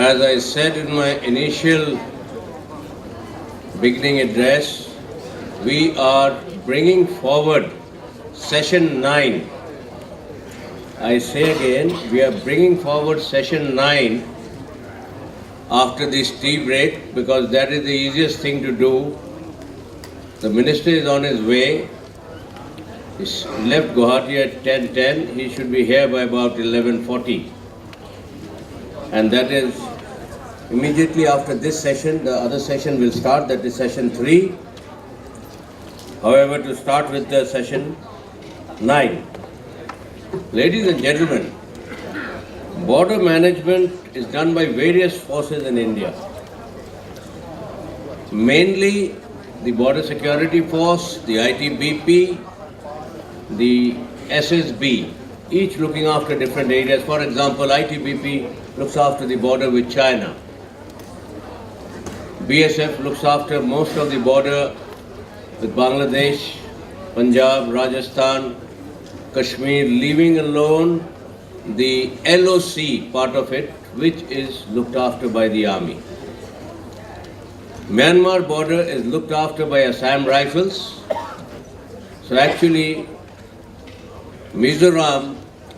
As I said in my initial beginning address, we are bringing forward session 9. I say again, we are bringing forward session 9 after this tea break because that is the easiest thing to do. The minister is on his way. He left Guwahati at 10:10. He should be here by about 11:40. And that is immediately after this session, the other session will start, that is session 3. However, to start with the session 9. Ladies and gentlemen, border management is done by various forces in India. Mainly the Border Security Force, the ITBP, the SSB, each looking after different areas. For example, ITBP looks after the border with China. BSF looks after most of the border with Bangladesh, Punjab, Rajasthan, Kashmir, leaving alone the LOC part of it, which is looked after by the army. Myanmar border is looked after by Assam Rifles. So actually, Mizoram,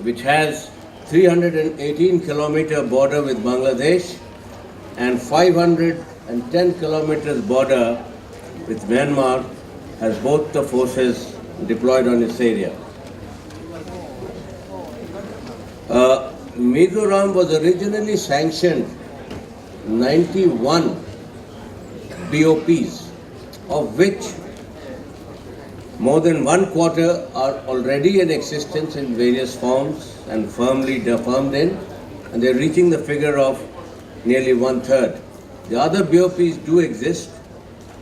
which has 318 kilometer border with Bangladesh and 510 kilometers border with Myanmar, has both the forces deployed on its area. Mizoram was originally sanctioned 91 BOPs, of which more than 1/4 are already in existence in various forms and firmly firmed in, and they're reaching the figure of nearly 1/3. The other BOPs do exist,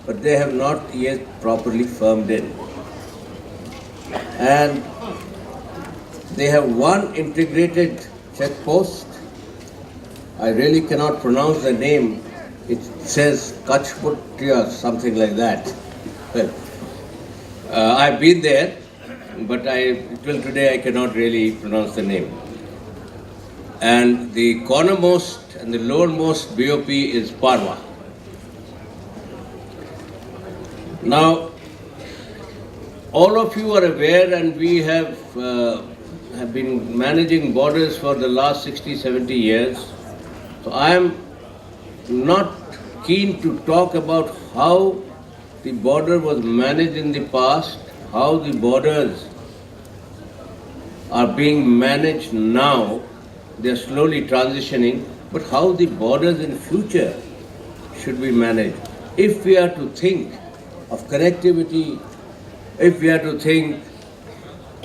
but they have not yet properly firmed in. And they have one integrated checkpost. I really cannot pronounce the name. It says Kachputya, something like that. Well, I've been there, but till today I cannot really pronounce the name. And the cornermost and the lowermost BOP is Parwa. Now, all of you are aware, and we have been managing borders for the last 60, 70 years. So I am not keen to talk about how the border was managed in the past, how the borders are being managed now. They are slowly transitioning, but how the borders in future should be managed. If we are to think of connectivity, if we are to think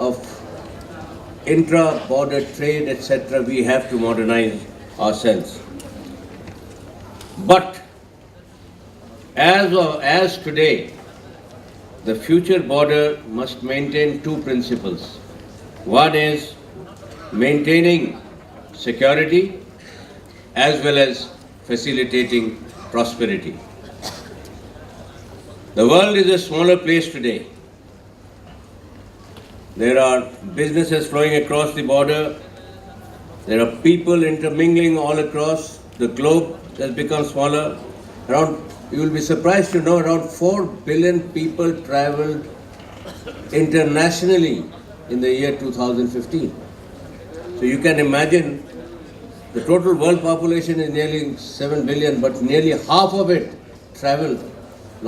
of intra-border trade, etc., we have to modernize ourselves. But as today, the future border must maintain two principles. One is maintaining security as well as facilitating prosperity. The world is a smaller place today. There are businesses flowing across the border. There are people intermingling all across. The globe has become smaller. You will be surprised to know around 4 billion people traveled internationally in the year 2015. So you can imagine the total world population is nearly 7 billion, but nearly half of it traveled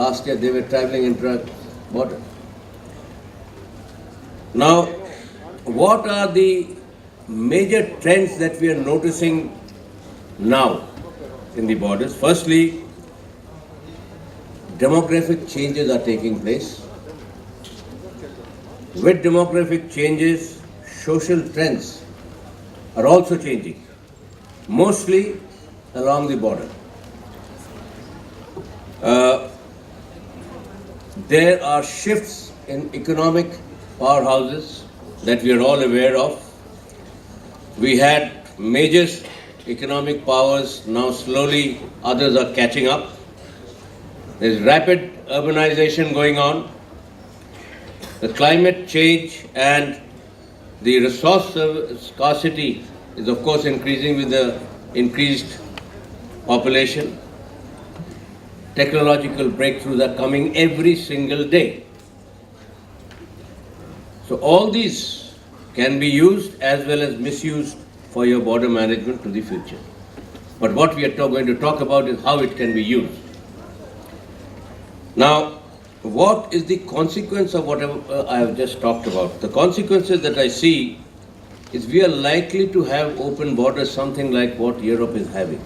last year. They were traveling intra-border. Now, what are the major trends that we are noticing now in the borders? Firstly, demographic changes are taking place. With demographic changes, social trends are also changing, mostly along the border. There are shifts in economic powerhouses that we are all aware of. We had major economic powers, now slowly others are catching up. There's rapid urbanization going on. The climate change and the resource scarcity is of course increasing with the increased population, technological breakthroughs are coming every single day. So all these can be used as well as misused for your border management to the future. But what we are going to talk about is how it can be used. Now, what is the consequence of whatever I have just talked about? The consequences that I see is we are likely to have open borders, something like what Europe is having.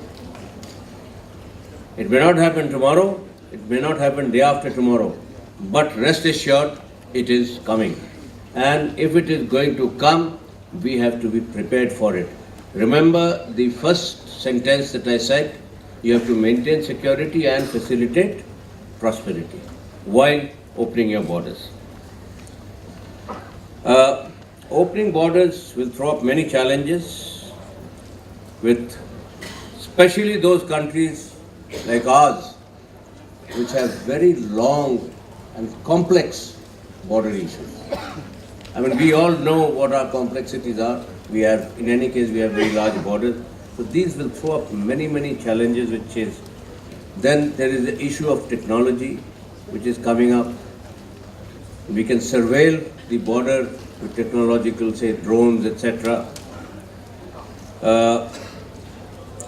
It may not happen tomorrow, it may not happen day after tomorrow, but rest assured, it is coming. And if it is going to come, we have to be prepared for it. Remember the first sentence that I said, you have to maintain security and facilitate prosperity while opening your borders. Opening borders will throw up many challenges with especially those countries like ours which have very long and complex border issues. I mean, we all know what our complexities are. We have, in any case, we have very large borders. So these will throw up many, many challenges which is, then there is the issue of technology which is coming up. We can surveil the border with technological, say, drones, etc. There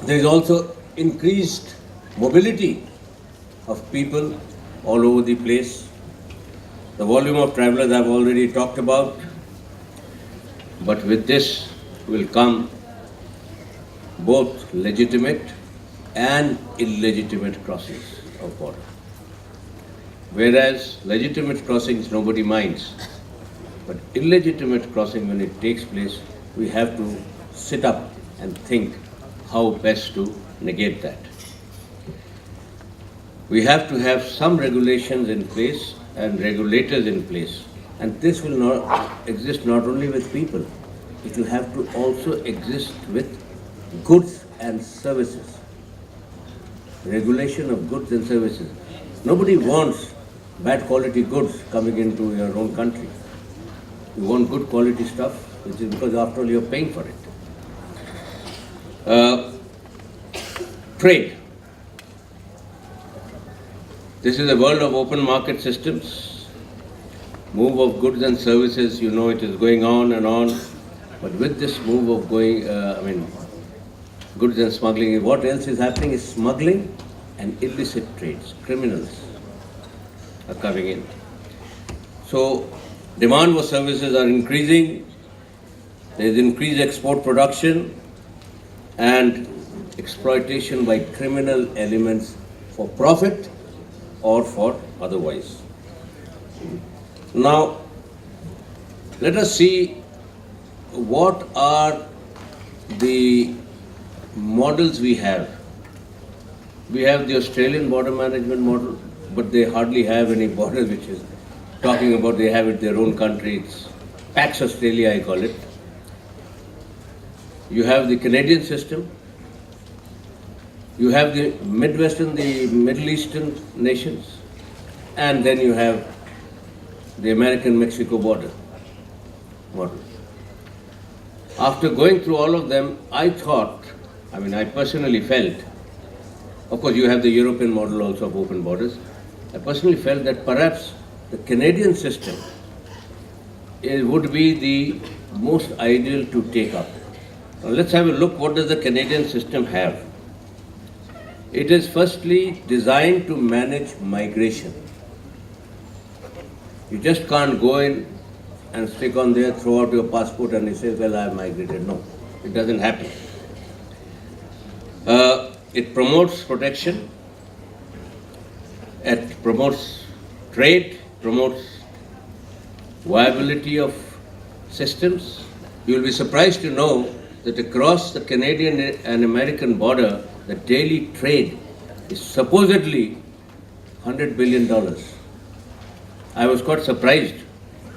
is also increased mobility of people all over the place. The volume of travelers I've already talked about, but with this will come both legitimate and illegitimate crossings of border. Whereas legitimate crossings nobody minds, but illegitimate crossing, when it takes place, we have to sit up and think how best to negate that. We have to have some regulations in place and regulators in place. And this will not exist not only with people, it will have to also exist with goods and services. Regulation of goods and services. Nobody wants bad quality goods coming into your own country. You want good quality stuff, which is because after all you're paying for it. Trade. This is a world of open market systems. Move of goods and services, you know, it is going on and on. But with this move of goods and smuggling, what else is happening is smuggling and illicit trades. Criminals are coming in. So demand for services are increasing. There is increased export production and exploitation by criminal elements for profit or for otherwise. Now, let us see what are the models we have. We have the Australian border management model, but they hardly have any border, which is talking about they have it their own country. It's Pax Australia, I call it. You have the Canadian system. You have the Midwestern, the Middle Eastern nations, and then you have the American-Mexico border model. After going through all of them, I personally felt, of course you have the European model also of open borders, I personally felt that perhaps the Canadian system would be the most ideal to take up. Now let's have a look, what does the Canadian system have? It is firstly designed to manage migration. You just can't go in and stick on there, throw out your passport and you say, well, I have migrated. No, it doesn't happen. It promotes protection, it promotes trade, promotes viability of systems. You will be surprised to know that across the Canadian and American border, the daily trade is supposedly $100 billion. I was quite surprised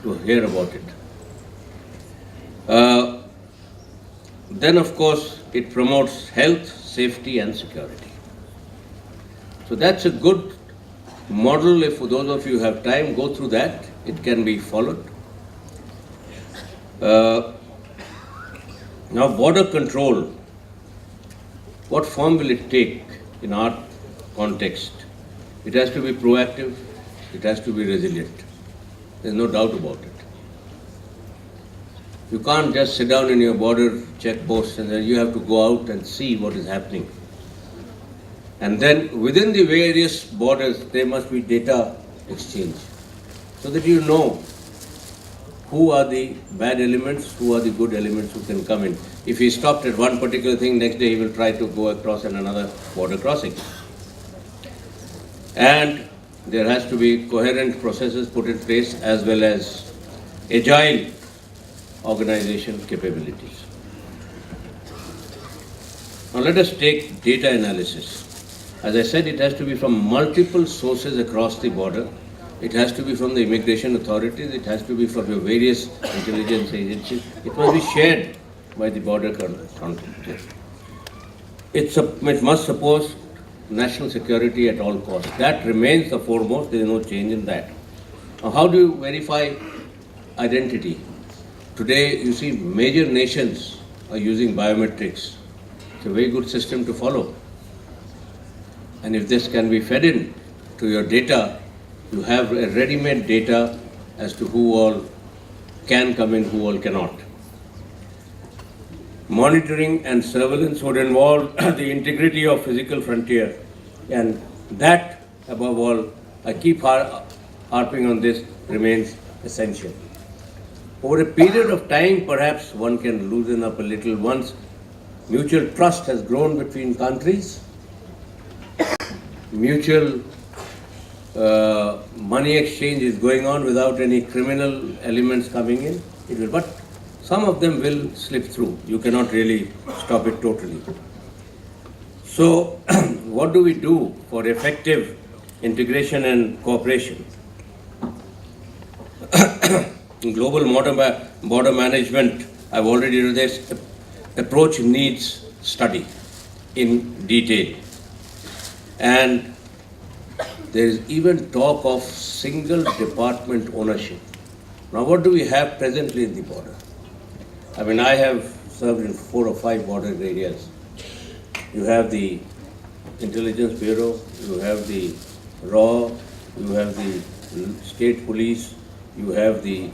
to hear about it. Then, of course, it promotes health, safety, and security. So that's a good model. If for those of you who have time, go through that. It can be followed. Now, border control. What form will it take? in our context. It has to be proactive, it has to be resilient. There's no doubt about it. You can't just sit down in your border checkpost and then you have to go out and see what is happening. And then within the various borders, there must be data exchange so that you know who are the bad elements, who are the good elements who can come in. If he stopped at one particular thing, next day he will try to go across in another border crossing. And there has to be coherent processes put in place as well as agile organization capabilities. Now let us take data analysis. As I said, it has to be from multiple sources across the border. It has to be from the immigration authorities. It has to be from your various intelligence agencies. It must be shared by the border countries. It must support national security at all costs. That remains the foremost. There is no change in that. Now, how do you verify identity? Today, you see major nations are using biometrics. It's a very good system to follow. And if this can be fed in to your data, you have a ready-made data as to who all can come in, who all cannot. Monitoring and surveillance would involve the integrity of physical frontier. And that, above all, I keep harping on this, remains essential. Over a period of time, perhaps one can loosen up a little once mutual trust has grown between countries, mutual money exchange is going on without any criminal elements coming in. It will, but some of them will slip through. You cannot really stop it totally. So, what do we do for effective integration and cooperation? Global border management, I've already read this, approach needs study in detail. And there is even talk of single department ownership. Now, what do we have presently in the border? I mean, I have served in 4 or 5 border areas. You have the Intelligence Bureau, you have the RAW, you have the State Police, you have the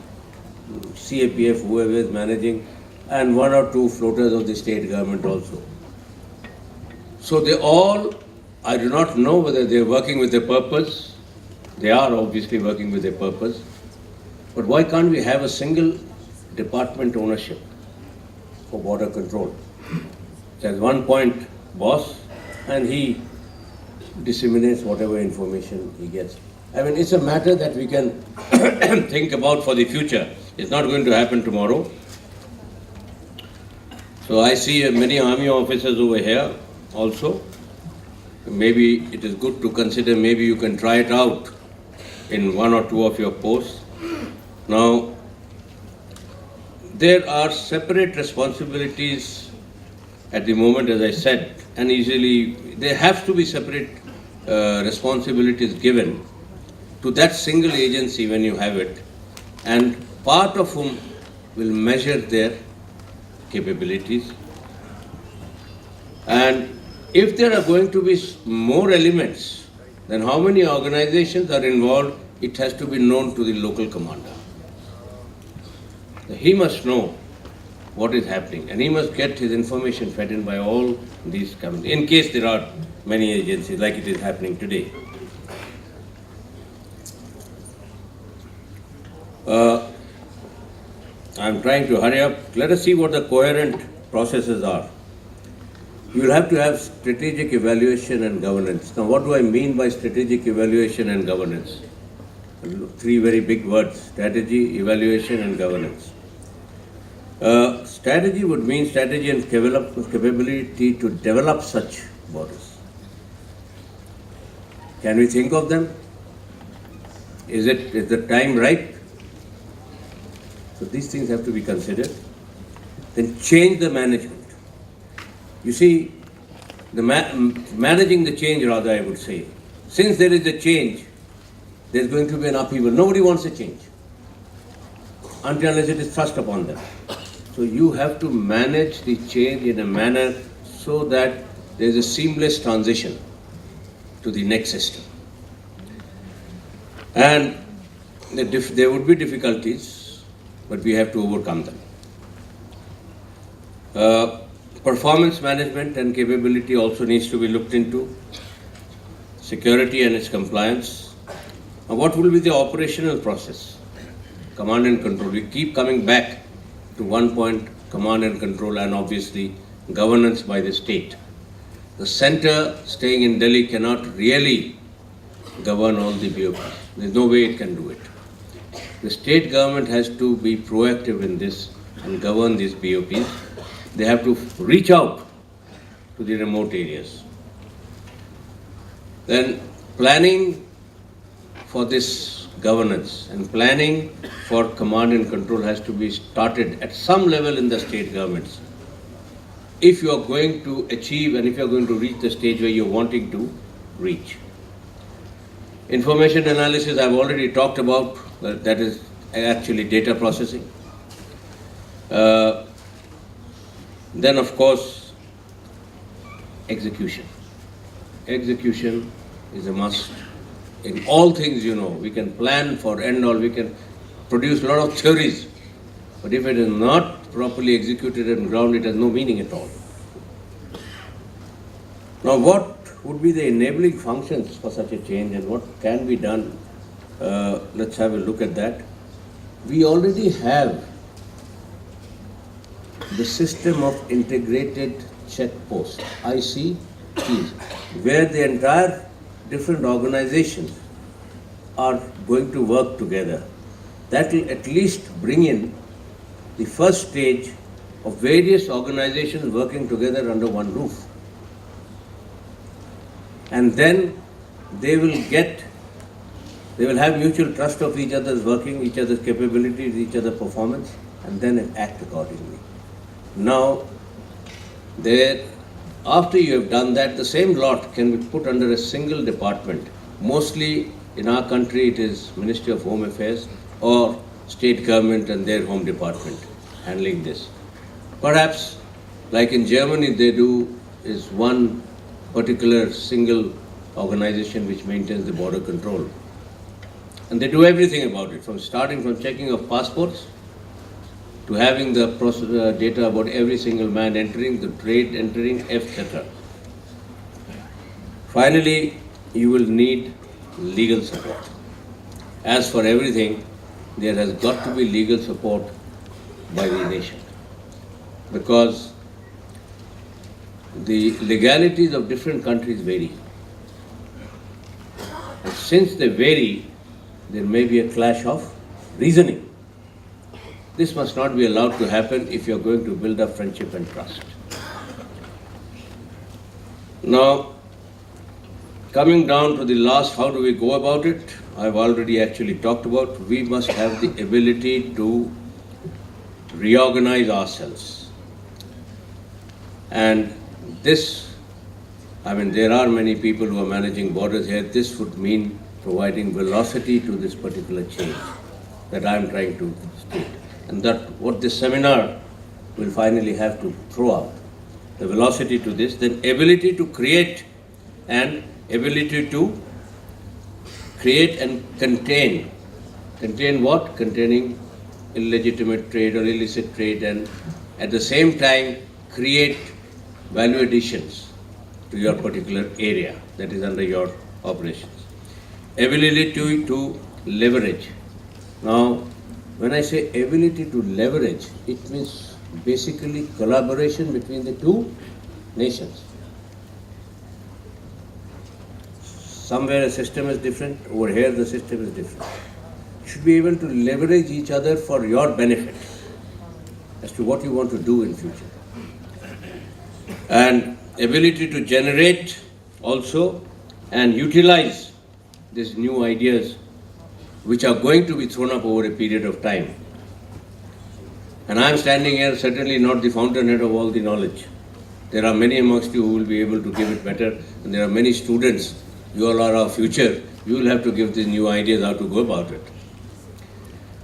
CAPF, whoever is managing, and 1 or 2 floaters of the state government also. So they all, I do not know whether they are working with a purpose. They are obviously working with a purpose. But why can't we have a single department ownership for border control? There's one point boss and he disseminates whatever information he gets. I mean, it's a matter that we can think about for the future. It's not going to happen tomorrow. So I see many army officers over here also. Maybe it is good to consider, maybe you can try it out in 1 or 2 of your posts. Now, there are separate responsibilities at the moment, as I said, and easily there have to be separate responsibilities given to that single agency when you have it, and part of whom will measure their capabilities. And if there are going to be more elements, then how many organizations are involved, it has to be known to the local commander. He must know what is happening and he must get his information fed in by all these companies, in case there are many agencies like it is happening today. I'm trying to hurry up. Let us see what the coherent processes are. You will have to have strategic evaluation and governance. Now, what do I mean by strategic evaluation and governance? 3 very big words: strategy, evaluation, and governance. Strategy would mean strategy and capability to develop such borders. Can we think of them? Is the time ripe? So these things have to be considered. Then change the management. You see, managing the change, rather, I would say. Since there is a change, there's going to be an upheaval. Nobody wants a change until unless it is thrust upon them. So you have to manage the change in a manner so that there's a seamless transition. to the next system. And there would be difficulties, but we have to overcome them. Performance management and capability also needs to be looked into. Security and its compliance. Now, what will be the operational process? Command and control. We keep coming back to one point, command and control, and obviously governance by the state. The center staying in Delhi cannot really govern all the BOPs. There's no way it can do it. The state government has to be proactive in this and govern these BOPs. They have to reach out to the remote areas. Then planning for this governance and planning for command and control has to be started at some level in the state governments. If you are going to achieve and if you are going to reach the stage where you are wanting to reach. Information analysis I've already talked about, that is actually data processing. Then of course, execution. Execution is a must. In all things, we can plan for and all, we can produce a lot of theories, but if it is not properly executed on ground, it has no meaning at all. Now, what would be the enabling functions for such a change and what can be done? Let's have a look at that. We already have the system of integrated checkposts, ICTs, where the entire different organizations are going to work together. That will at least bring in the first stage of various organizations working together under one roof. And then they will have mutual trust of each other's working, each other's capabilities, each other's performance, and then act accordingly. Now, after you have done that, the same lot can be put under a single department. Mostly in our country, it is Ministry of Home Affairs or state government and their home department handling this. Perhaps, like in Germany, they do is one particular single organization which maintains the border control. And they do everything about it, starting from checking of passports to having the data about every single man entering, the trade entering, etc. Finally, you will need legal support. As for everything, there has got to be legal support by the nation, because the legalities of different countries vary. And since they vary, there may be a clash of reasoning. This must not be allowed to happen if you are going to build up friendship and trust. Now, coming down to the last, how do we go about it? I've already actually talked about. We must have the ability to reorganize ourselves. And this, there are many people who are managing borders here. This would mean providing velocity to this particular change that I'm trying to state. And that what this seminar will finally have to throw out, the velocity to this, then ability to create and ability to create and contain. Contain what? Containing illegitimate trade or illicit trade, and at the same time create value additions to your particular area that is under your operations. Ability to leverage. Now, when I say ability to leverage, it means basically collaboration between the two nations. Somewhere a system is different, over here the system is different. You should be able to leverage each other for your benefit as to what you want to do in future. And ability to generate also and utilize these new ideas which are going to be thrown up over a period of time. And I am standing here certainly not the fountainhead of all the knowledge. There are many amongst you who will be able to give it better, and there are many students. You all are our future. You will have to give these new ideas how to go about it.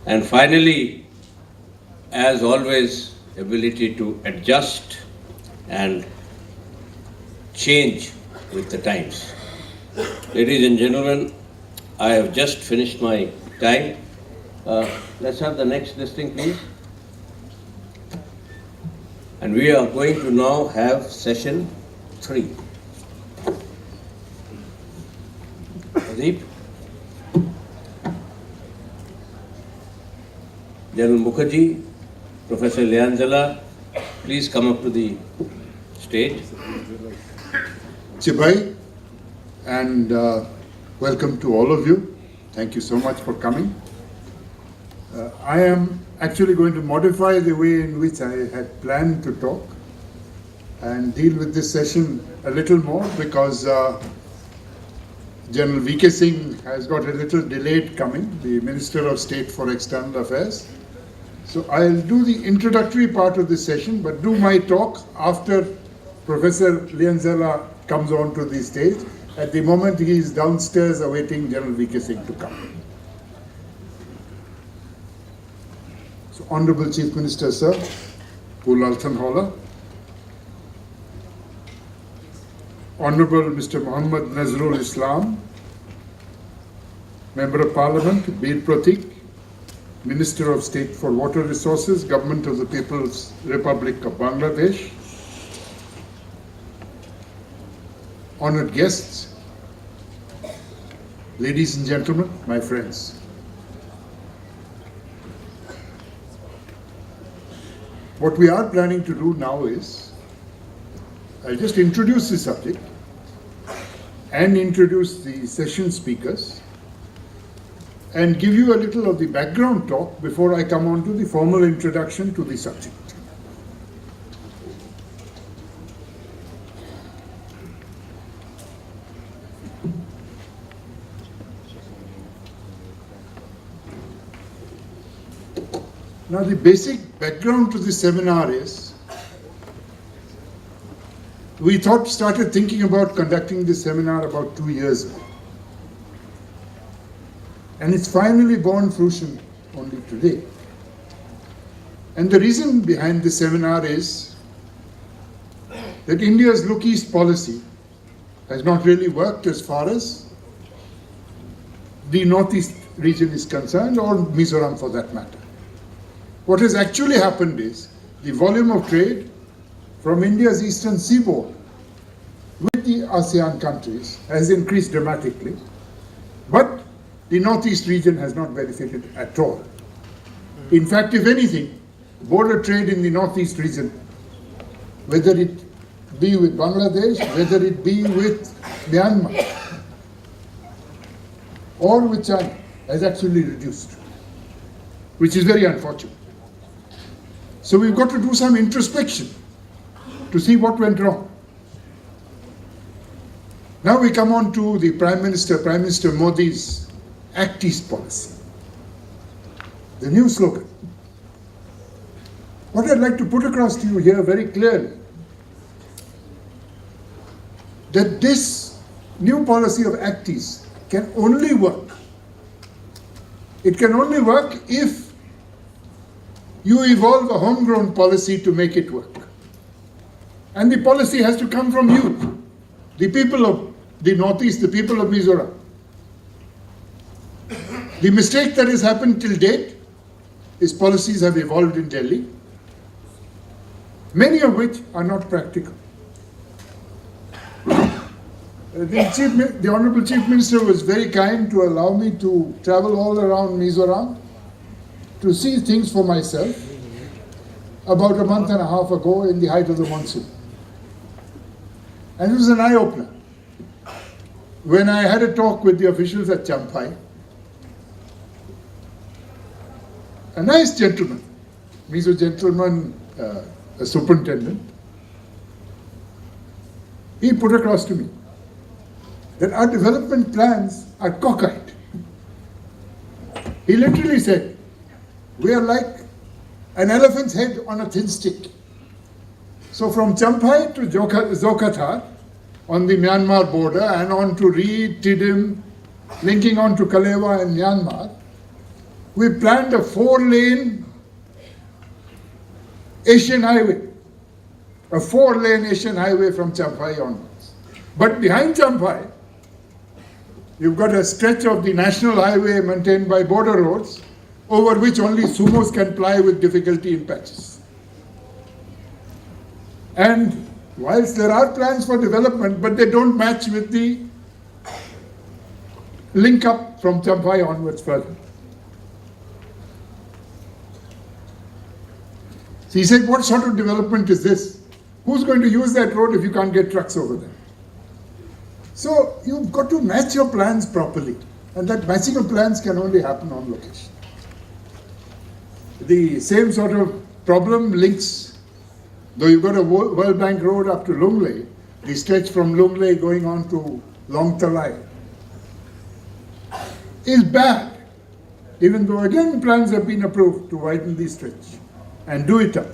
And finally, as always, ability to adjust and change with the times. Ladies and gentlemen, I have just finished my time. Let's have the next listing, please. And we are going to now have session 3. Pradeep? General Mukherjee, Professor Lianzala, please come up to the stage. Chibai, and welcome to all of you. Thank you so much for coming. I am actually going to modify the way in which I had planned to talk and deal with this session a little more because General V.K. Singh has got a little delayed coming, the Minister of State for External Affairs. So I'll do the introductory part of this session, but do my talk after Professor Lianzala comes onto the stage. At the moment, he is downstairs awaiting General V.K. Singh to come. So, Honorable Chief Minister, Sir, Poolalthan Halla, Honorable Mr. Muhammad Nazrul Islam, Member of Parliament, Bir Pratik, Minister of State for Water Resources, Government of the People's Republic of Bangladesh, honored guests, ladies and gentlemen, my friends. What we are planning to do now is, I'll just introduce the subject and introduce the session speakers and give you a little of the background talk before I come on to the formal introduction to the subject. Now, the basic background to this seminar is, we started thinking about conducting this seminar about 2 years ago. And it's finally borne fruition only today. And the reason behind this seminar is that India's Look East policy has not really worked as far as the Northeast region is concerned, or Mizoram for that matter. What has actually happened is the volume of trade from India's eastern seaboard with the ASEAN countries has increased dramatically, but the Northeast region has not benefited at all. In fact, if anything, border trade in the Northeast region, whether it be with Bangladesh, whether it be with Myanmar, or with China, has actually reduced, which is very unfortunate. So we've got to do some introspection to see what went wrong. Now we come on to the Prime Minister Modi's Act East policy, the new slogan. What I'd like to put across to you here very clearly, that this new policy of Act East can only work. It can only work if you evolve a homegrown policy to make it work. And the policy has to come from you, the people of the Northeast, the people of Mizoram. The mistake that has happened till date is policies have evolved in Delhi, many of which are not practical. The Honorable Chief Minister was very kind to allow me to travel all around Mizoram to see things for myself about a month and a half ago in the height of the monsoon. And it was an eye-opener. When I had a talk with the officials at Champai, a nice gentleman, Mizo gentleman, a superintendent, he put across to me that our development plans are cockeyed. He literally said, we are like an elephant's head on a thin stick. So from Champai to Zokathar on the Myanmar border and on to Reed, Tidim, linking on to Kalewa and Myanmar, we planned a 4-lane Asian highway, a 4-lane Asian highway from Champai onwards. But behind Champai, You've got a stretch of the national highway maintained by border roads, over which only sumos can ply with difficulty in patches. And whilst there are plans for development, but they don't match with the link up from Champhai onwards further. So he said, what sort of development is this? Who's going to use that road if you can't get trucks over there? So you've got to match your plans properly. And that matching of plans can only happen on location. The same sort of problem links, though you've got a World Bank road up to Lunglei, the stretch from Lunglei going on to Long Talai is bad, even though again plans have been approved to widen the stretch and do it up.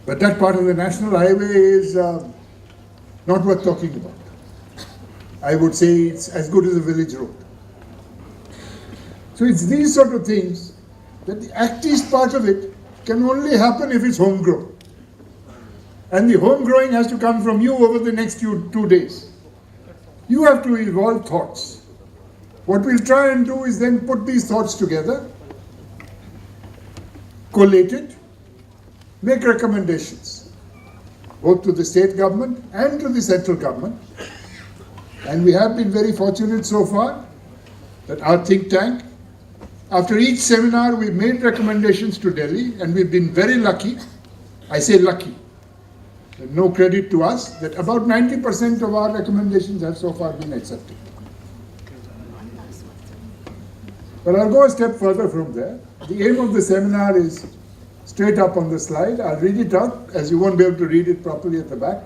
But that part of the national highway is not worth talking about. I would say it's as good as a village road. So it's these sort of things that the active part of it can only happen if it's homegrown. And the home growing has to come from you over the next 2 days. You have to evolve thoughts. What we'll try and do is then put these thoughts together, collate it, make recommendations, both to the state government and to the central government. And we have been very fortunate so far that our think tank, after each seminar, we made recommendations to Delhi, and we've been very lucky. I say lucky. No credit to us that about 90% of our recommendations have so far been accepted. But I'll go a step further from there. The aim of the seminar is straight up on the slide. I'll read it out, as you won't be able to read it properly at the back.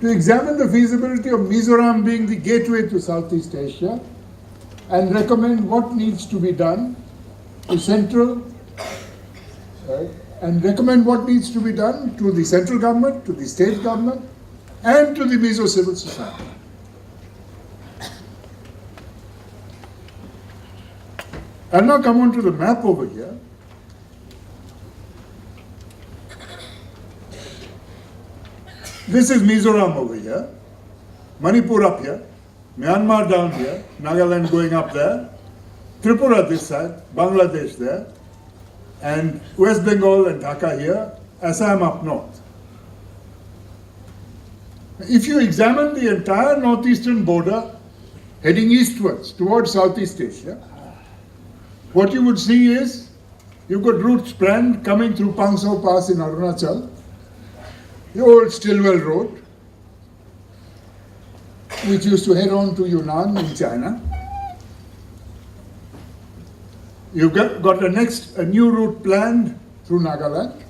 To examine the feasibility of Mizoram being the gateway to Southeast Asia and recommend what needs to be done to central, and recommend what needs to be done to the central government, to the state government, and to the Mizo civil society. I'll now come on to the map over here. This is Mizoram over here, Manipur up here, Myanmar down here, Nagaland going up there, Tripura this side, Bangladesh there, and West Bengal and Dhaka here, Assam up north. If you examine the entire northeastern border heading eastwards towards Southeast Asia, what you would see is you've got routes planned coming through Pangsau Pass in Arunachal, the old Stillwell Road, which used to head on to Yunnan in China. You've got a new route planned through Nagaland.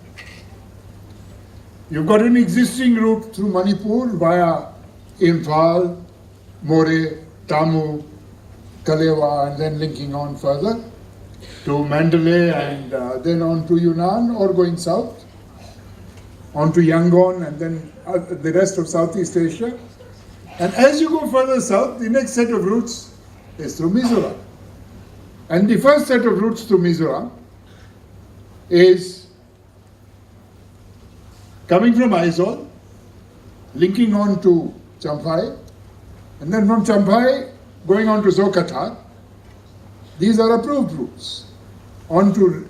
You've got an existing route through Manipur via Imphal, More, Tamu, Kalewa, and then linking on further to Mandalay and then on to Yunnan, or going south on to Yangon and then the rest of Southeast Asia. And as you go further south, the next set of routes is through Mizoram. And the first set of routes to Mizoram is coming from Aizawl, linking on to Champhai, and then from Champhai going on to Zokathar. These are approved routes. On to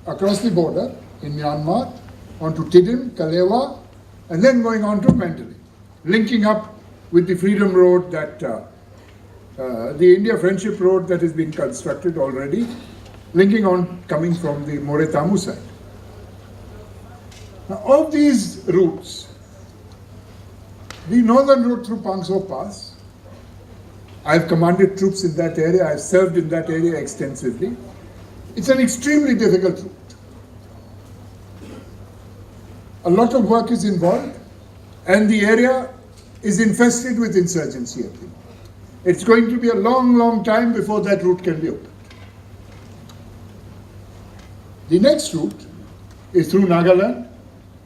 across the border in Myanmar, on to Tidim, Kalewa, and then going on to Mandalay, linking up with the Freedom Road that the India Friendship Road that is being constructed already, linking on coming from the More-Tamu side. Now, of these routes, the northern route through Pangsau Pass, I've commanded troops in that area, I've served in that area extensively. It's an extremely difficult route. A lot of work is involved, and the area is infested with insurgency. It's going to be a long, long time before that route can be opened. The next route is through Nagaland,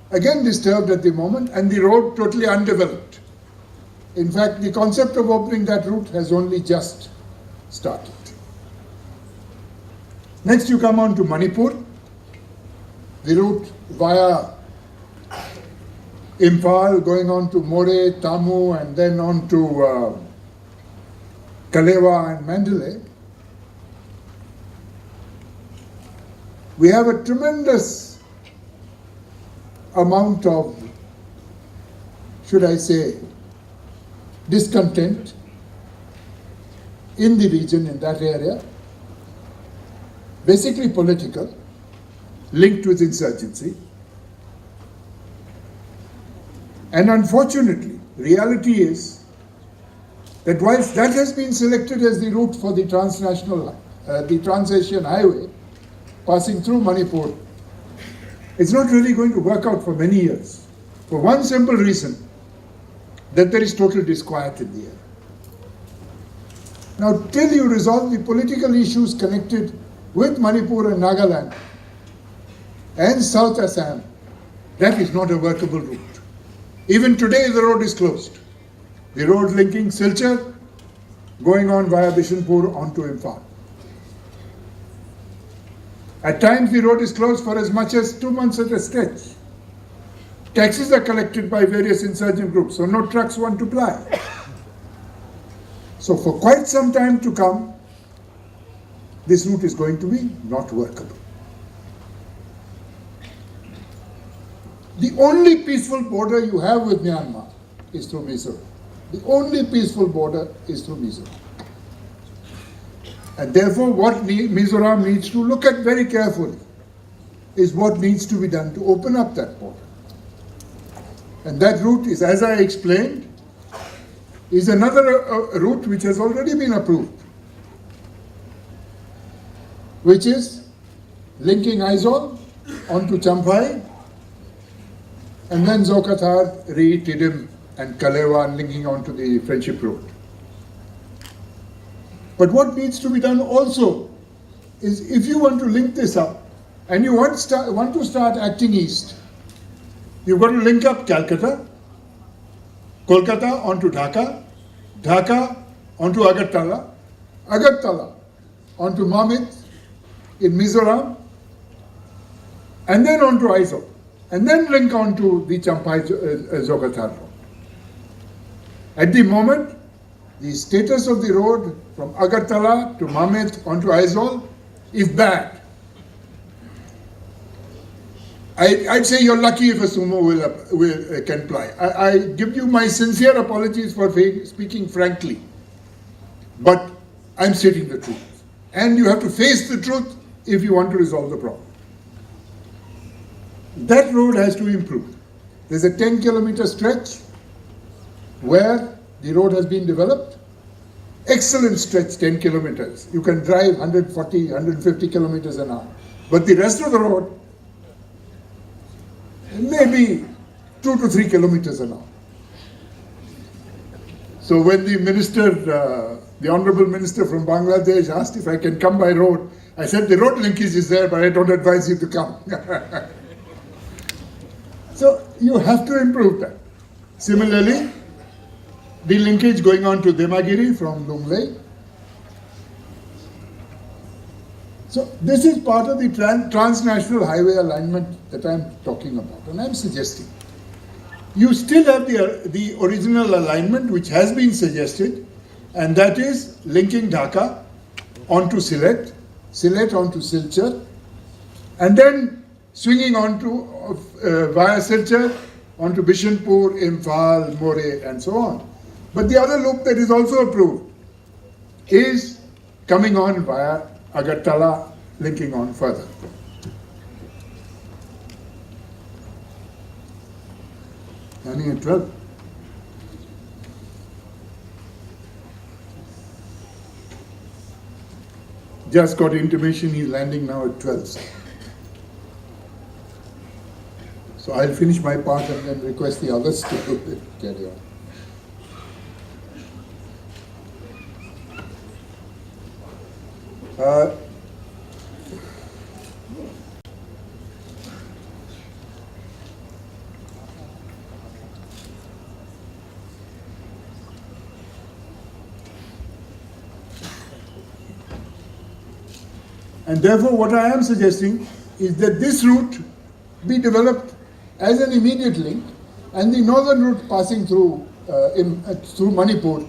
again disturbed at the moment, and the road totally undeveloped. In fact, the concept of opening that route has only just started. Next you come on to Manipur, the route via Imphal, going on to More, Tamu, and then on to Kalewa and Mandalay, we have a tremendous amount of, should I say, discontent in the region, in that area, basically political, linked with insurgency. And unfortunately, reality is that whilst that has been selected as the route for the the Trans-Asian Highway, passing through Manipur, it's not really going to work out for many years. For one simple reason, that there is total disquiet in the air. Now, till you resolve the political issues connected with Manipur and Nagaland and South Assam, that is not a workable route. Even today, the road is closed. The road linking Silchar, going on via Bishanpur onto Imphal. At times, the road is closed for as much as 2 months at a stretch. Taxes are collected by various insurgent groups, so no trucks want to ply. So for quite some time to come, this route is going to be not workable. The only peaceful border you have with Myanmar is through Mizoram. The only peaceful border is through Mizoram. And therefore, what Mizoram needs to look at very carefully is what needs to be done to open up that border. And that route is, as I explained, is another route which has already been approved, which is linking Aizawl onto Champhai, and then Zokathar, Ri, Tidim, and Kalewa linking onto the Friendship Road. But what needs to be done also is, if you want to link this up and you want to start acting east, you've got to link up Calcutta, Kolkata onto Dhaka, Dhaka onto Agartala, Agartala onto Mamit in Mizoram, and then onto Aizawl, and then link onto the Champhai Zokathar road. At the moment, the status of the road from Agartala to Mamit onto Aizawl is bad. I'd say you're lucky if a sumo can ply. I give you my sincere apologies for speaking frankly, but I'm stating the truth. And you have to face the truth if you want to resolve the problem. That road has to improve. There's a 10-kilometer stretch where the road has been developed. Excellent stretch, 10 kilometers. You can drive 140, 150 kilometers an hour. But the rest of the road, maybe 2 to 3 kilometers an hour. So when the minister, the honorable minister from Bangladesh asked if I can come by road, I said the road linkage is there, but I don't advise you to come. So you have to improve that. Similarly, the linkage going on to Demagiri from Lunglei. So this is part of the transnational highway alignment that I'm talking about, and I'm suggesting. You still have the original alignment which has been suggested, and that is linking Dhaka onto Sylhet, Sylhet onto Silchar, and then swinging onto via Silchar onto Bishanpur, Imphal, More, and so on. But the other loop that is also approved is coming on via Agartala, linking on further. Landing at 12. Just got intimation he's landing now at 12. So I'll finish my part and then request the others to carry on. And therefore, what I am suggesting is that this route be developed as an immediate link and the northern route passing through through Manipur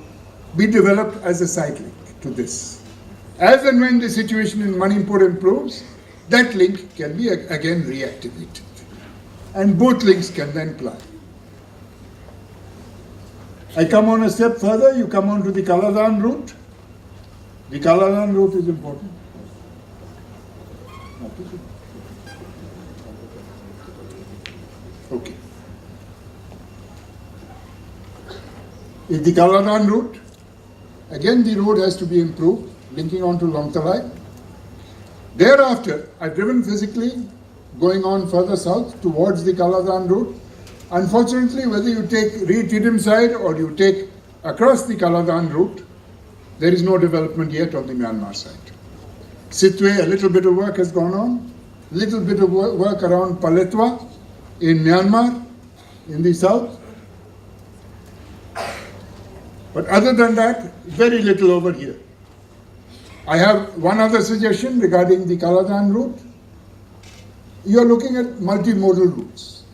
be developed as a side link to this. As and when the situation in Manipur improves, that link can be again reactivated. And both links can then ply. I come on a step further, you come on to the Kaladan route. The Kaladan route is important. Okay. Is the Kaladan route. Again, the road has to be improved, linking on to Longtalai. Thereafter, I've driven physically, going on further south towards the Kaladan route. Unfortunately, whether you take Tidim side or you take across the Kaladan route, there is no development yet on the Myanmar side. Sitwe, a little bit of work has gone on, little bit of work around Paletwa in Myanmar, in the south. But other than that, very little over here. I have one other suggestion regarding the Kaladan route. You are looking at multimodal routes.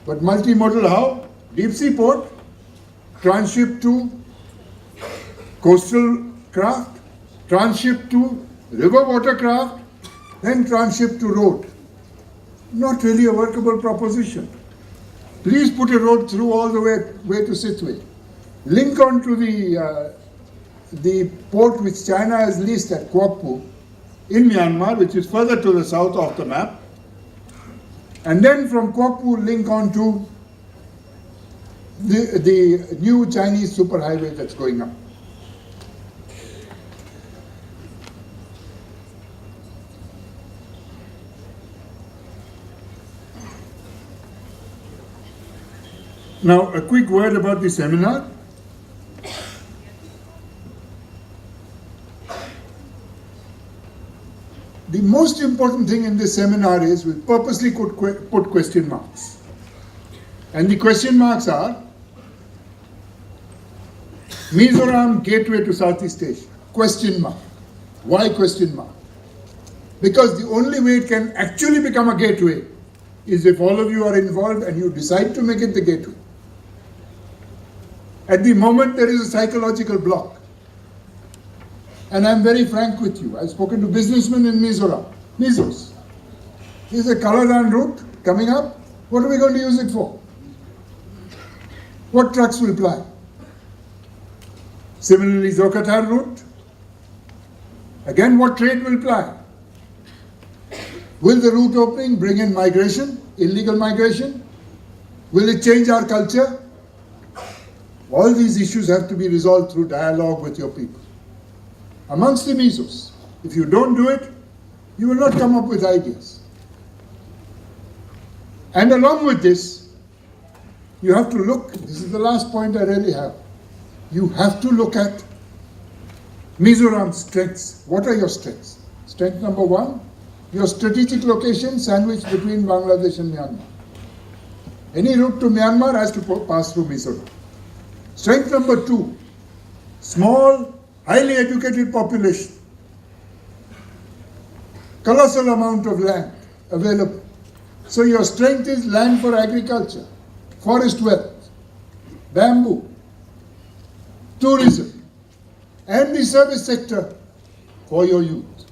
But multimodal how? Deep sea port, transship to coastal craft, transship to river watercraft, then transship to road. Not really a workable proposition. Please put a road through all the way to Sitwe. Link on to the port which China has leased at Kwakpu in Myanmar, which is further to the south of the map. And then from Kwakpu link on to the new Chinese superhighway that's going up. Now, a quick word about the seminar. The most important thing in this seminar is we purposely put question marks. And the question marks are Mizoram gateway to Southeast Asia. Question mark. Why question mark? Because the only way it can actually become a gateway is if all of you are involved and you decide to make it the gateway. At the moment, there is a psychological block. And I'm very frank with you. I've spoken to businessmen in Mizoram. Mizos. There's a Kaladan route coming up. What are we going to use it for? What trucks will ply? Similarly, Zokatar route. Again, what trade will ply? Will the route opening bring in migration, illegal migration? Will it change our culture? All these issues have to be resolved through dialogue with your people. Amongst the Mizos, if you don't do it, you will not come up with ideas. And along with this, you have to look, this is the last point I really have, you have to look at Mizoram's strengths. What are your strengths? Strength number one, your strategic location sandwiched between Bangladesh and Myanmar. Any route to Myanmar has to pass through Mizoram. Strength number two, small, highly educated population, colossal amount of land available. So your strength is land for agriculture, forest wealth, bamboo, tourism, and the service sector for your youth.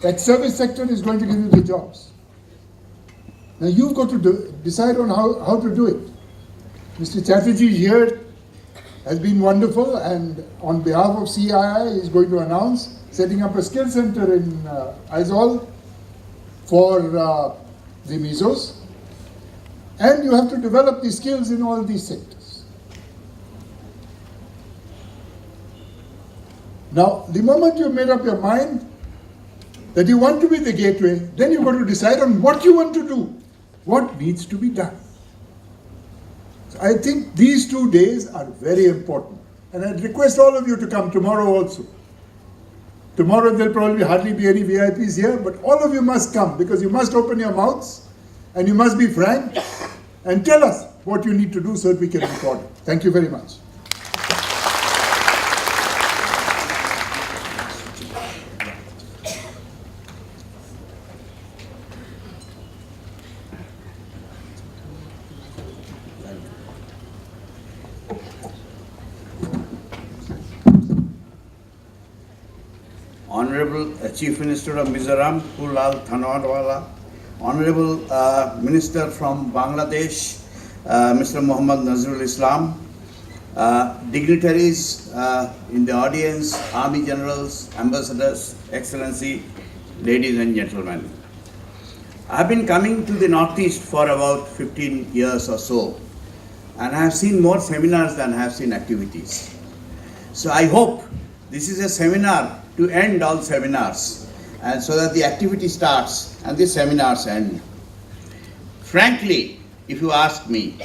That service sector is going to give you the jobs. Now you've got to decide on how to do it. Mr. Chatterjee here has been wonderful, and on behalf of CII is going to announce setting up a skill center in Aizawl for the Mizos. And you have to develop the skills in all these sectors. Now, the moment you've made up your mind that you want to be the gateway, then you've got to decide on what you want to do, what needs to be done. I think these 2 days are very important. And I'd request all of you to come tomorrow also. Tomorrow there'll probably hardly be any VIPs here, but all of you must come because you must open your mouths and you must be frank and tell us what you need to do so that we can record it. Thank you very much. Honorable Chief Minister of Mizoram, Pulal Thanawala, Honorable Minister from Bangladesh, Mr. Muhammad Nazrul Islam, dignitaries in the audience, Army Generals, Ambassadors, Excellency, ladies and gentlemen. I have been coming to the Northeast for about 15 years or so, and I have seen more seminars than I have seen activities. So I hope this is a seminar to end all seminars, and so that the activity starts and the seminars end. Frankly, if you ask me,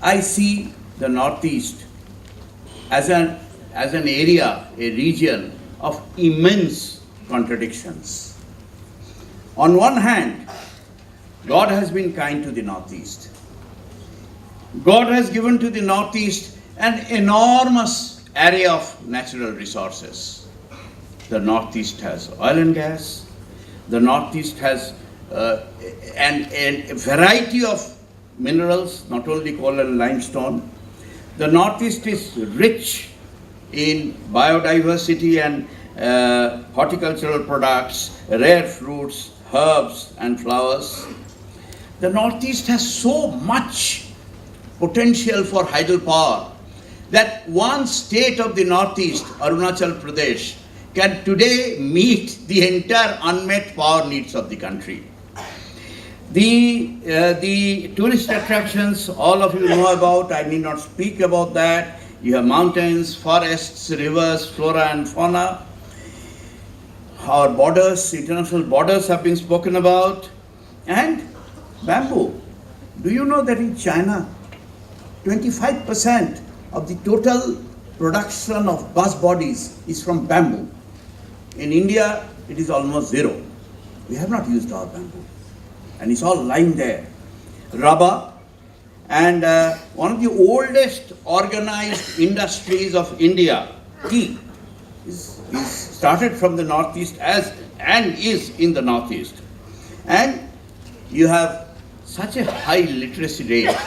I see the Northeast as an area, a region of immense contradictions. On one hand, God has been kind to the Northeast. God has given to the Northeast an enormous array of natural resources. The Northeast has oil and gas. The Northeast has a variety of minerals, not only coal and limestone. The Northeast is rich in biodiversity and horticultural products, rare fruits, herbs and flowers. The Northeast has so much potential for hydropower that one state of the Northeast, Arunachal Pradesh, can today meet the entire unmet power needs of the country. The tourist attractions, all of you know about, I need not speak about that. You have mountains, forests, rivers, flora and fauna. Our borders, international borders have been spoken about. And bamboo. Do you know that in China, 25% of the total production of bus bodies is from bamboo? In India, it is almost zero. We have not used our bamboo. And it's all lying there. Rubber, and one of the oldest organized industries of India, tea, is started from the Northeast and is in the Northeast. And you have such a high literacy rate,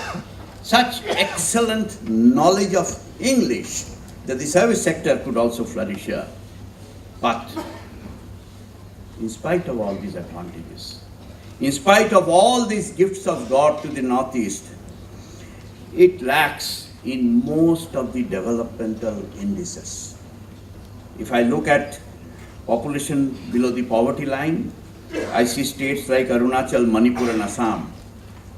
such excellent knowledge of English, that the service sector could also flourish here. But in spite of all these advantages, in spite of all these gifts of God to the Northeast, it lacks in most of the developmental indices. If I look at population below the poverty line, I see states like Arunachal, Manipur and Assam,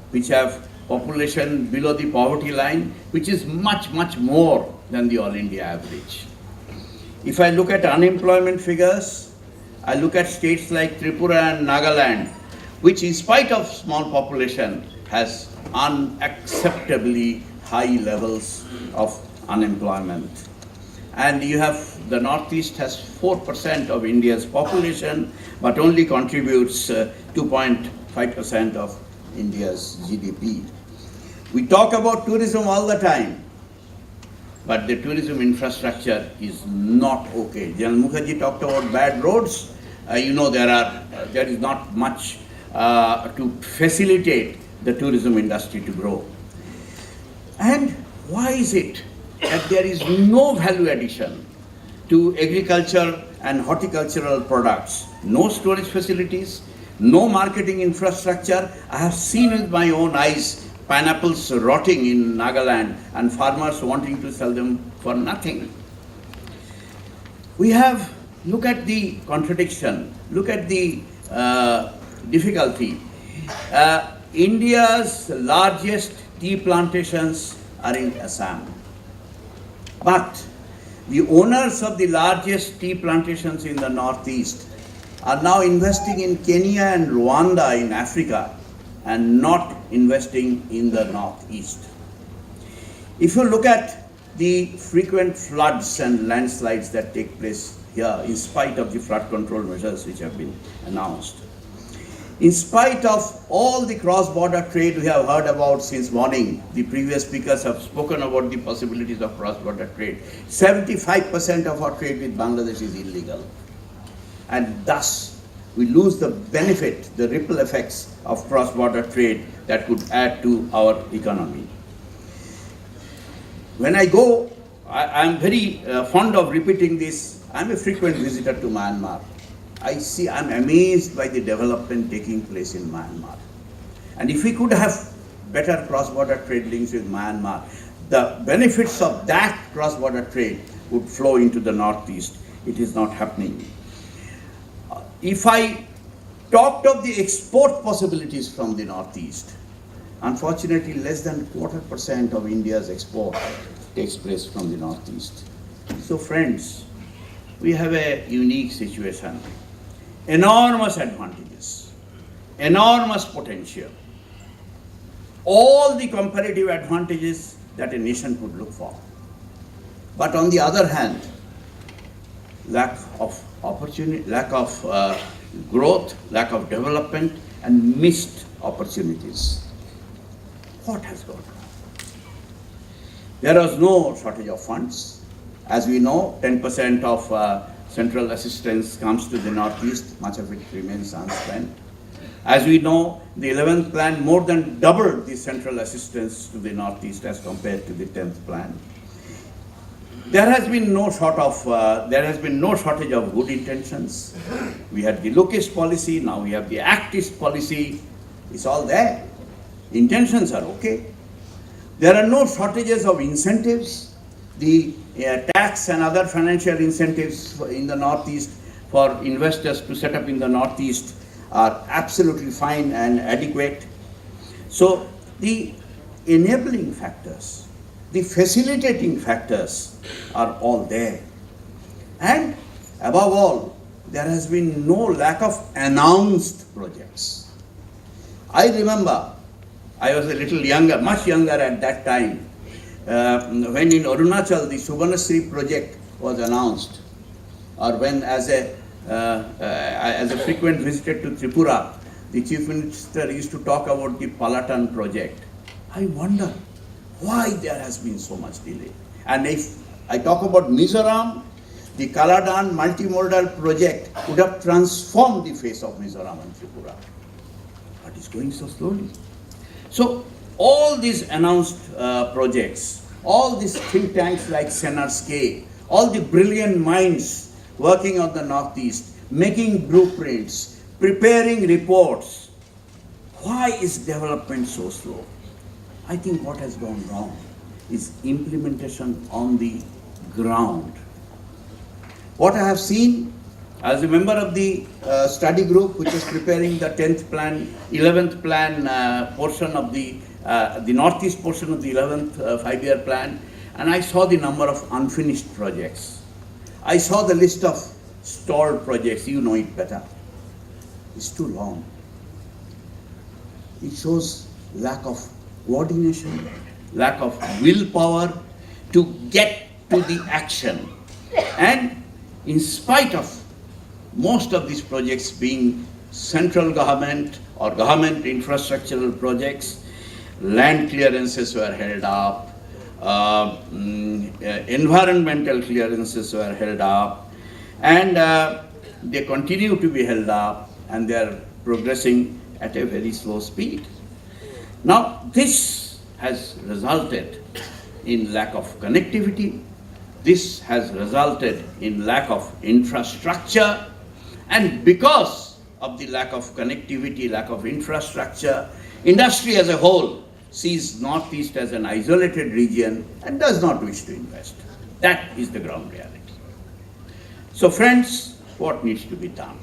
which have population below the poverty line, which is much, much more than the all India average. If I look at unemployment figures, I look at states like Tripura and Nagaland, which in spite of small population has unacceptably high levels of unemployment. And you have, the Northeast has 4% of India's population, but only contributes 2.5% of India's GDP. We talk about tourism all the time, but the tourism infrastructure is not okay. General Mukherjee talked about bad roads. You know, there is not much to facilitate the tourism industry to grow. And why is it that there is no value addition to agriculture and horticultural products? No storage facilities, no marketing infrastructure. I have seen with my own eyes pineapples rotting in Nagaland and farmers wanting to sell them for nothing. We have, look at the contradiction, look at the difficulty. India's largest tea plantations are in Assam. But the owners of the largest tea plantations in the Northeast are now investing in Kenya and Rwanda in Africa and not investing in the Northeast. If you look at the frequent floods and landslides that take place here, in spite of the flood control measures which have been announced, in spite of all the cross-border trade we have heard about since morning, the previous speakers have spoken about the possibilities of cross-border trade. 75% of our trade with Bangladesh is illegal. And thus, we lose the benefit, the ripple effects of cross-border trade that could add to our economy. When I go, I'm very fond of repeating this I'm a frequent visitor to Myanmar. I'm amazed by the development taking place in Myanmar. And if we could have better cross-border trade links with Myanmar, the benefits of that cross-border trade would flow into the Northeast. It is not happening. If I talked of the export possibilities from the Northeast, unfortunately less than 0.25% of India's export takes place from the Northeast. So friends, we have a unique situation. Enormous advantages, enormous potential, all the comparative advantages that a nation could look for. But on the other hand, lack of opportunity, lack of growth, lack of development, and missed opportunities. What has gone wrong? There was no shortage of funds. As we know, 10% of central assistance comes to the Northeast, much of it remains unspent. As we know, the 11th plan more than doubled the central assistance to the Northeast as compared to the 10th plan. There has been no shortage of good intentions. We had the lookist policy, now we have the actist policy. It's all there. Intentions are okay. There are no shortages of incentives. The tax and other financial incentives in the Northeast for investors to set up in the Northeast are absolutely fine and adequate. So the enabling factors, the facilitating factors are all there. And above all, there has been no lack of announced projects. I remember, I was a little younger, much younger at that time, when in Arunachal the Subarnasri project was announced, or when as a frequent visitor to Tripura, the Chief Minister used to talk about the Palatan project. I wonder why there has been so much delay. And if I talk about Mizoram, the Kaladan multimodal project would have transformed the face of Mizoram and Tripura. But it's going so slowly. So all these announced projects, all these think tanks like Senar's-K, all the brilliant minds working on the Northeast, making blueprints, preparing reports. Why is development so slow? I think what has gone wrong is implementation on the ground. What I have seen as a member of the study group which is preparing the 10th plan, 11th plan portion of the Northeast portion of the 11th five-year plan, and I saw the number of unfinished projects. I saw the list of stalled projects, you know it better. It's too long. It shows lack of coordination, lack of willpower to get to the action. And in spite of most of these projects being central government or government infrastructural projects, land clearances were held up, environmental clearances were held up, and they continue to be held up, and they are progressing at a very slow speed. Now, this has resulted in lack of connectivity. This has resulted in lack of infrastructure, and because of the lack of connectivity, lack of infrastructure, industry as a whole sees Northeast as an isolated region and does not wish to invest. That is the ground reality. So friends, what needs to be done?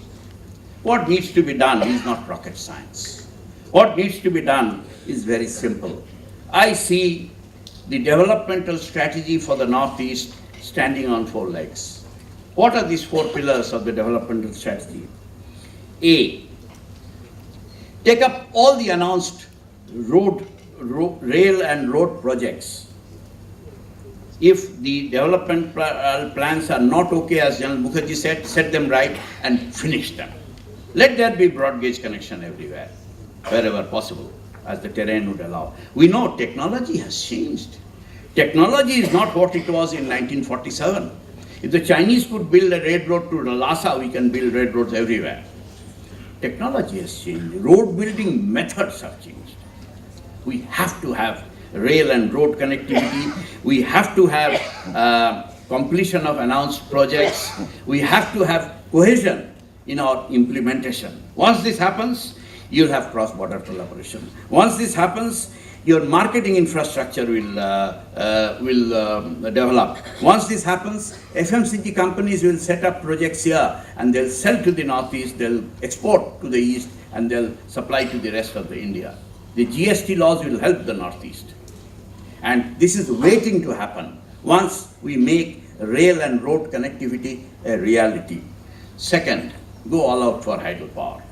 What needs to be done is not rocket science. What needs to be done is very simple. I see the developmental strategy for the Northeast standing on 4 legs. What are these 4 pillars of the developmental strategy? A, take up all the announced rail and road projects. If the development plans are not okay, as General Mukherjee said, set them right and finish them. Let there be broad gauge connection everywhere, wherever possible, as the terrain would allow. We know technology has changed. Technology is not what it was in 1947. If the Chinese could build a railroad to Lhasa, we can build railroads everywhere. Technology has changed. Road building methods have changed. We have to have rail and road connectivity. We have to have completion of announced projects. We have to have cohesion in our implementation. Once this happens, you'll have cross-border collaboration. Once this happens, your marketing infrastructure will develop. Once this happens, FMCG companies will set up projects here and they'll sell to the Northeast, they'll export to the East, and they'll supply to the rest of the India. The GST laws will help the Northeast. And this is waiting to happen once we make rail and road connectivity a reality. Second, go all out for hydropower.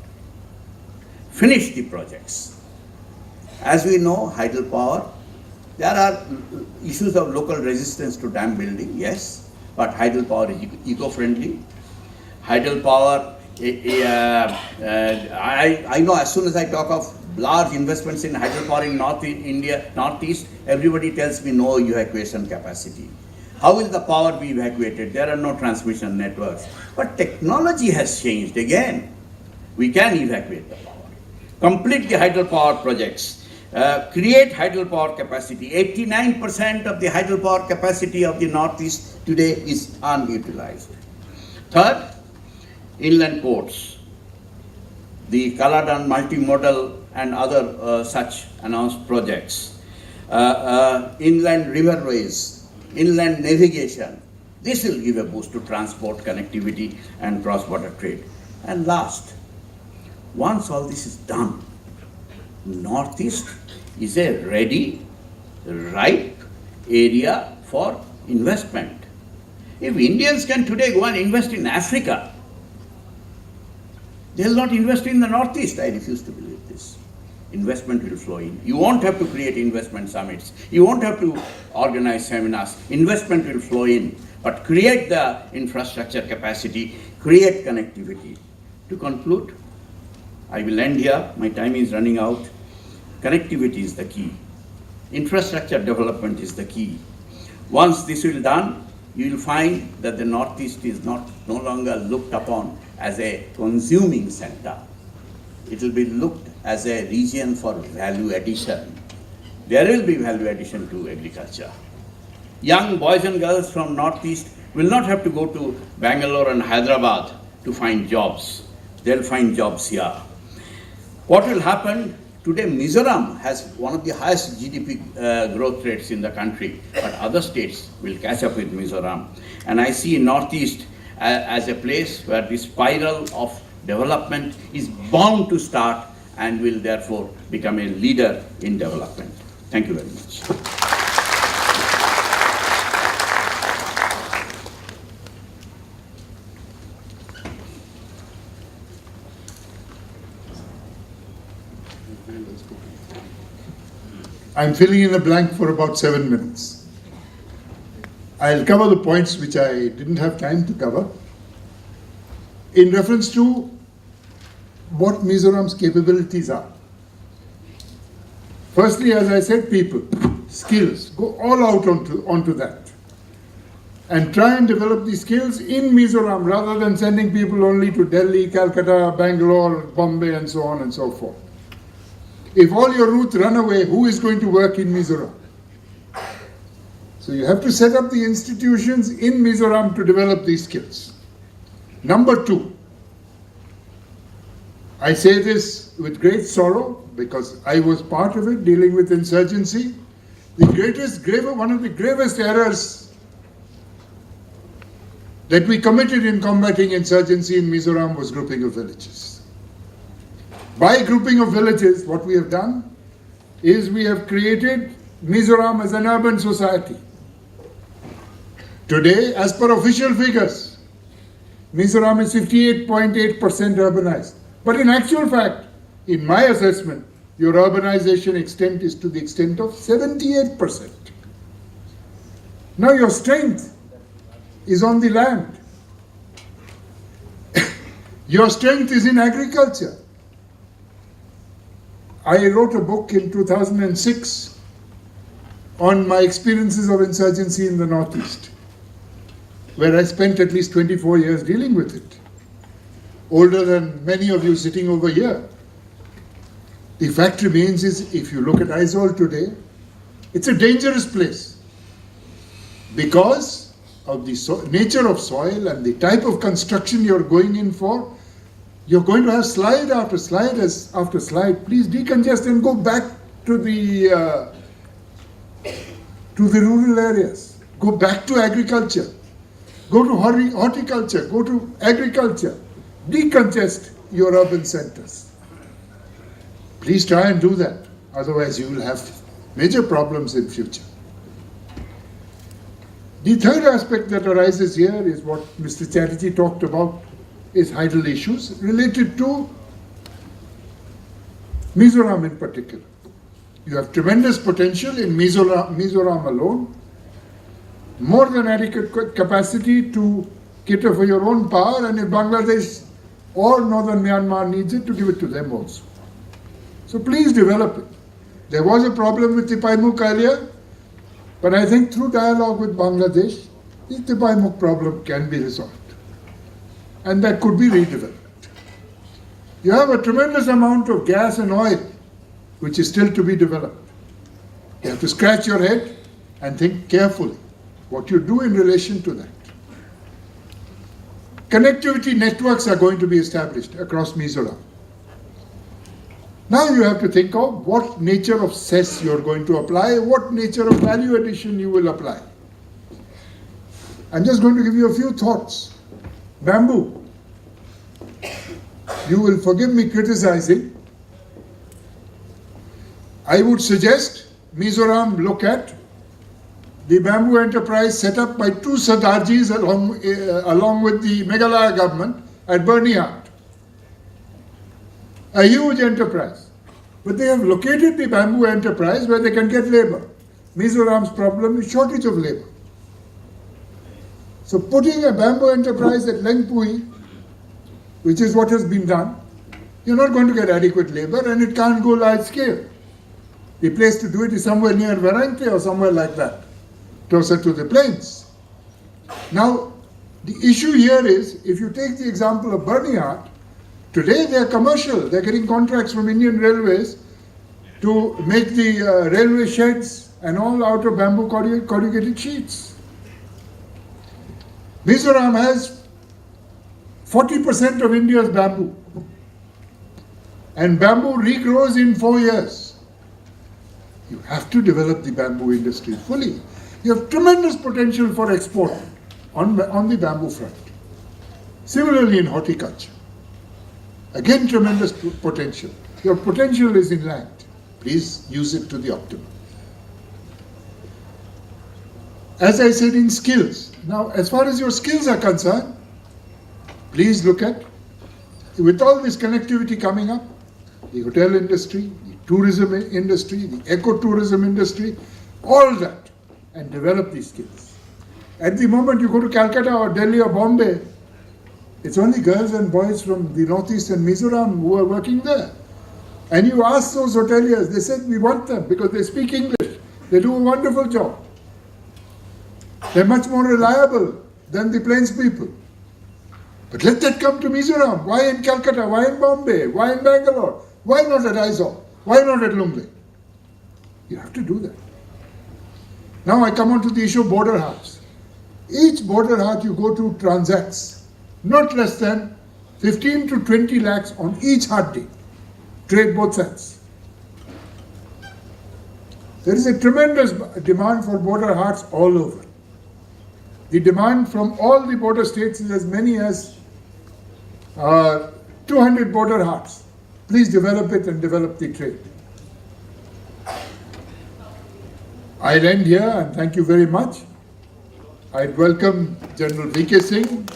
Finish the projects. As we know, hydropower, there are issues of local resistance to dam building, yes, but hydropower is eco-friendly. Hydropower, I know as soon as I talk of large investments in hydropower in Northeast, everybody tells me no evacuation capacity. How will the power be evacuated? There are no transmission networks. But technology has changed again. We can evacuate the power. Complete the hydropower projects. Create hydropower capacity. 89% of the hydropower capacity of the Northeast today is unutilized. Third, inland ports. The Kaladan multimodal and other such announced projects. Inland riverways, inland navigation. This will give a boost to transport connectivity and cross-border trade. And last, once all this is done, Northeast is a ready, ripe area for investment. If Indians can today go and invest in Africa, they'll not invest in the Northeast. I refuse to believe this. Investment will flow in. You won't have to create investment summits. You won't have to organize seminars. Investment will flow in. But create the infrastructure capacity, create connectivity. To conclude, I will end here. My time is running out. Connectivity is the key. Infrastructure development is the key. Once this is done, you will find that the Northeast is no longer looked upon as a consuming center. It will be looked as a region for value addition. There will be value addition to agriculture. Young boys and girls from Northeast will not have to go to Bangalore and Hyderabad to find jobs. They'll find jobs here. What will happen? Today, Mizoram has one of the highest GDP growth rates in the country, but other states will catch up with Mizoram. And I see Northeast as a place where the spiral of development is bound to start and will therefore become a leader in development. Thank you very much. I'm filling in a blank for about 7 minutes. I'll cover the points which I didn't have time to cover in reference to what Mizoram's capabilities are. Firstly, as I said, people, skills, go all out onto that. And try and develop the skills in Mizoram rather than sending people only to Delhi, Calcutta, Bangalore, Bombay, and so on and so forth. If all your youth run away, who is going to work in Mizoram? So you have to set up the institutions in Mizoram to develop these skills. Number 2, I say this with great sorrow because I was part of it, dealing with insurgency. One of the gravest errors that we committed in combating insurgency in Mizoram was grouping of villages. By grouping of villages, what we have done is we have created Mizoram as an urban society. Today, as per official figures, Mizoram is 58.8% urbanized. But in actual fact, in my assessment, your urbanization extent is to the extent of 78%. Now your strength is on the land. Your strength is in agriculture. I wrote a book in 2006 on my experiences of insurgency in the Northeast, where I spent at least 24 years dealing with it. Older than many of you sitting over here. The fact remains is, if you look at Aizawl today, it's a dangerous place because of the nature of soil and the type of construction you're going in for, you're going to have slide after slide after slide. Please decongest and go back to the rural areas. Go back to agriculture. Go to horticulture. Go to agriculture. Decongest your urban centers. Please try and do that. Otherwise, you will have major problems in future. The third aspect that arises here is what Mr. Chatterjee talked about, is hydel issues related to Mizoram in particular. You have tremendous potential in Mizoram alone, more than adequate capacity to cater for your own power, and if Bangladesh or northern Myanmar needs it, to give it to them also. So please develop it. There was a problem with Tipaimuk earlier, but I think through dialogue with Bangladesh, the Tipaimuk problem can be resolved. And that could be redeveloped. You have a tremendous amount of gas and oil, which is still to be developed. You have to scratch your head and think carefully what you do in relation to that. Connectivity networks are going to be established across Mizoram. Now you have to think of what nature of cess you are going to apply, what nature of value addition you will apply. I'm just going to give you a few thoughts. Bamboo. You will forgive me criticizing. I would suggest Mizoram look at the bamboo enterprise set up by two Sardarjis along with the Meghalaya government at Burnihat. A huge enterprise. But they have located the bamboo enterprise where they can get labor. Mizoram's problem is shortage of labor. So putting a bamboo enterprise at Lengpui, which is what has been done, you're not going to get adequate labor and it can't go large scale. The place to do it is somewhere near Varante or somewhere like that, closer to the plains. Now, the issue here is, if you take the example of Burnihat, today they are commercial. They're getting contracts from Indian Railways to make the railway sheds and all out of bamboo corrugated sheets. Mizoram has 40% of India's bamboo. And bamboo regrows in 4 years. You have to develop the bamboo industry fully. You have tremendous potential for export on the bamboo front. Similarly in horticulture. Again, tremendous potential. Your potential is in land. Please use it to the optimum. As I said, in skills. Now, as far as your skills are concerned, please look at, with all this connectivity coming up, the hotel industry, the tourism industry, the ecotourism industry, all that, and develop these skills. At the moment you go to Calcutta or Delhi or Bombay, it's only girls and boys from the northeast and Mizoram who are working there. And you ask those hoteliers, they said, we want them because they speak English. They do a wonderful job. They're much more reliable than the plains people. But let that come to Mizoram. Why in Calcutta? Why in Bombay? Why in Bangalore? Why not at Aizawl? Why not at Lumley? You have to do that. Now I come on to the issue of border hearts. Each border heart you go to transacts not less than 15 to 20 lakhs on each heart day. Trade both sides. There is a tremendous demand for border hearts all over. The demand from all the border states is as many as 200 border hearts. Please develop it and develop the trade. I'll end here and thank you very much. I'd welcome General V.K. Singh, the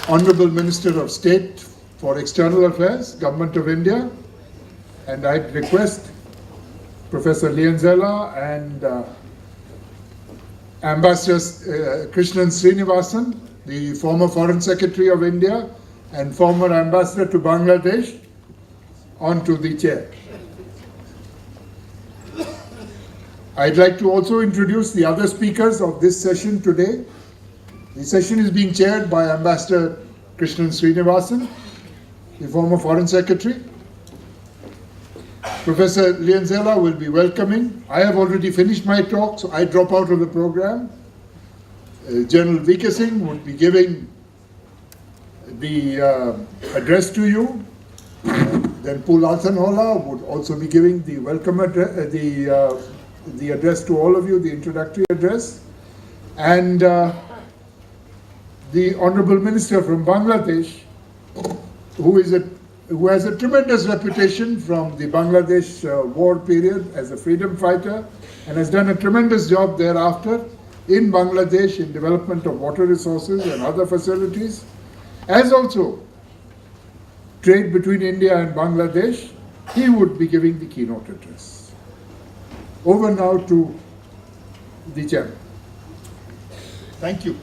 Honorable Minister of State for External Affairs, Government of India, and I'd request Professor Lianzella and Ambassador Krishnan Srinivasan, the former Foreign Secretary of India and former Ambassador to Bangladesh, onto the chair. I'd like to also introduce the other speakers of this session today. The session is being chaired by Ambassador Krishnan Srinivasan, the former Foreign Secretary. Professor Lianzella will be welcoming. I have already finished my talk, so I drop out of the program. General VK Singh would be giving the address to you. Then Pul Alsanhola would also be giving the welcome address, the address to all of you, the introductory address. And the Honorable Minister from Bangladesh, who has a tremendous reputation from the Bangladesh war period as a freedom fighter and has done a tremendous job thereafter in Bangladesh in development of water resources and other facilities, as also trade between India and Bangladesh. He would be giving the keynote address. Over now to the chairman. Thank you.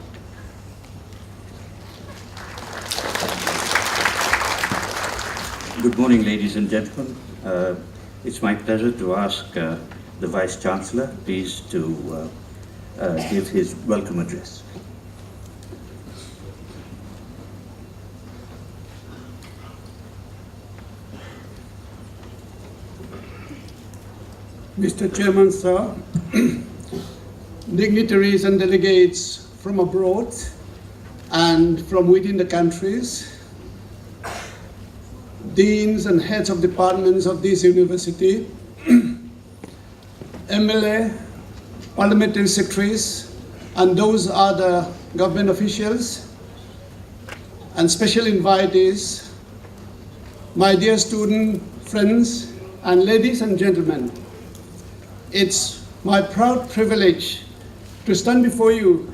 Good morning, ladies and gentlemen. It's my pleasure to ask the Vice Chancellor, please, to give his welcome address. Mr. Chairman, sir, dignitaries and delegates from abroad and from within the countries, deans and heads of departments of this university, MLA, parliamentary secretaries, and those other government officials, and special invitees, my dear student friends, and ladies and gentlemen. It's my proud privilege to stand before you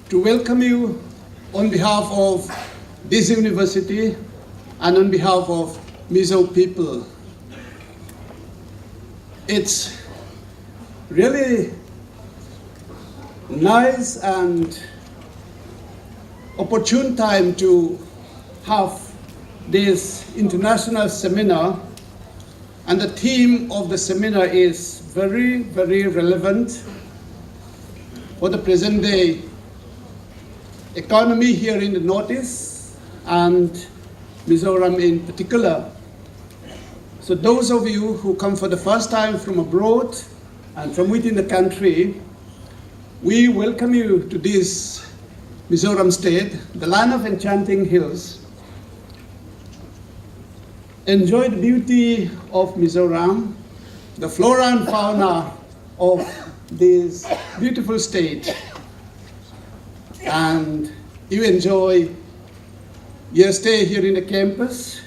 to welcome you on behalf of this university and on behalf of Mizo people. It's really nice and opportune time to have this international seminar, and the theme of the seminar is very, very relevant for the present day economy here in the Northeast and Mizoram in particular. So those of you who come for the first time from abroad and from within the country, we welcome you to this Mizoram state, the land of enchanting hills. Enjoy the beauty of Mizoram, the flora and fauna of this beautiful state, and you enjoy your stay here in the campus.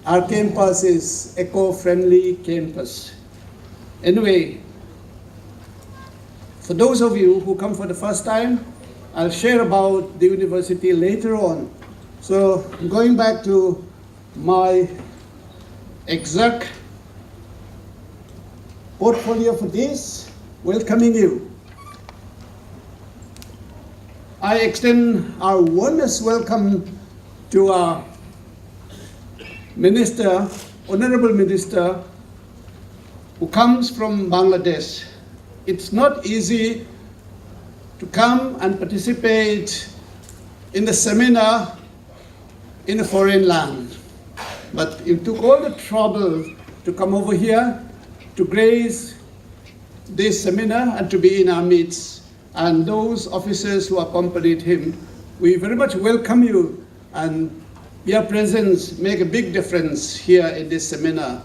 Our campus is eco-friendly campus. Anyway, for those of you who come for the first time, I'll share about the university later on. So going back to my exact portfolio for this, welcoming you. I extend our warmest welcome to our minister, honorable minister, who comes from Bangladesh. It's not easy to come and participate in the seminar in a foreign land. But you took all the trouble to come over here to grace this seminar and to be in our midst. And those officers who accompanied him, we very much welcome you, and your presence make a big difference here in this seminar.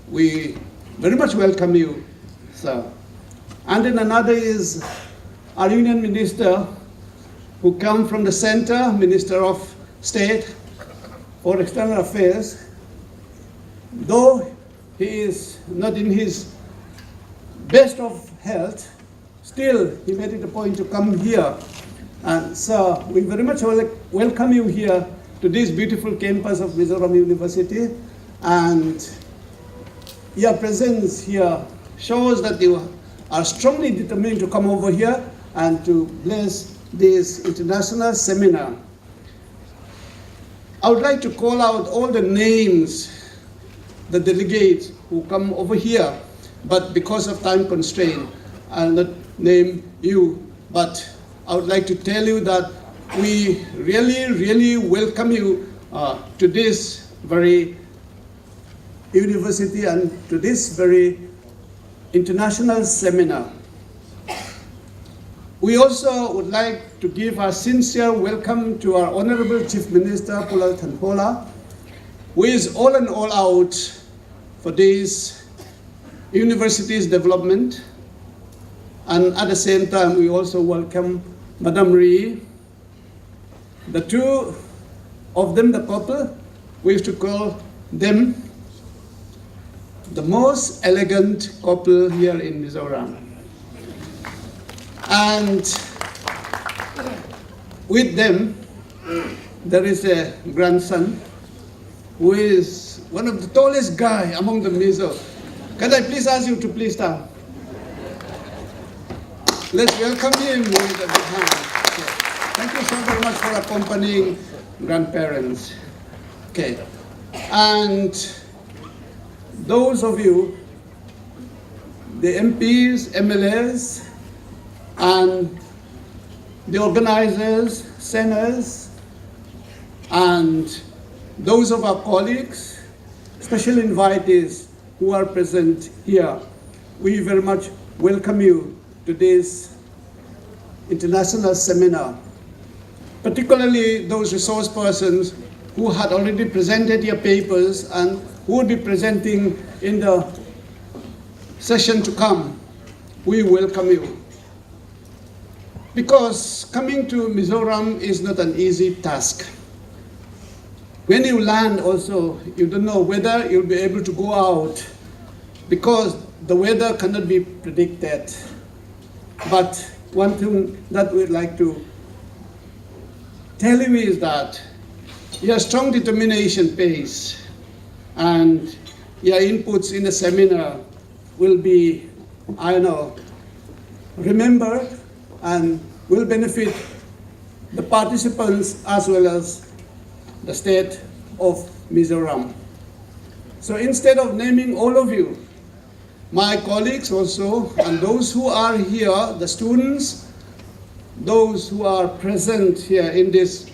We very much welcome you, sir. And then another is our Union Minister who come from the center, Minister of State for External Affairs. Though he is not in his best of health, still he made it a point to come here. And sir, we very much welcome you here to this beautiful campus of Mizoram University. And your presence here shows that you are strongly determined to come over here and to bless this international seminar. I would like to call out all the names, the delegates who come over here, but because of time constraint, I'll not name you, but I would like to tell you that we really, really welcome you to this very University and to this very international seminar. We also would like to give a sincere welcome to our Honorable Chief Minister, Pulal Thanpola, who is all and all out for this university's development. And at the same time, we also welcome Madam Ri. The two of them, the couple, we used to call them the most elegant couple here in Mizoram. And with them, there is a grandson who is one of the tallest guy among the Mizo. Can I please ask you to please stand? Let's welcome him with a big hand. Thank you so very much for accompanying grandparents. Okay. And those of you, the MPs, MLAs, and the organizers, senators, and those of our colleagues, special invitees who are present here, we very much welcome you to this international seminar, particularly those resource persons who had already presented your papers and who will be presenting in the session to come. We welcome you. Because coming to Mizoram is not an easy task. When you land also, you don't know whether you'll be able to go out because the weather cannot be predicted. But one thing that we'd like to tell you is that your strong determination pays, and your inputs in the seminar will be, I know, remembered and will benefit the participants as well as the state of Mizoram. So instead of naming all of you, my colleagues also, and those who are here, the students, those who are present here in this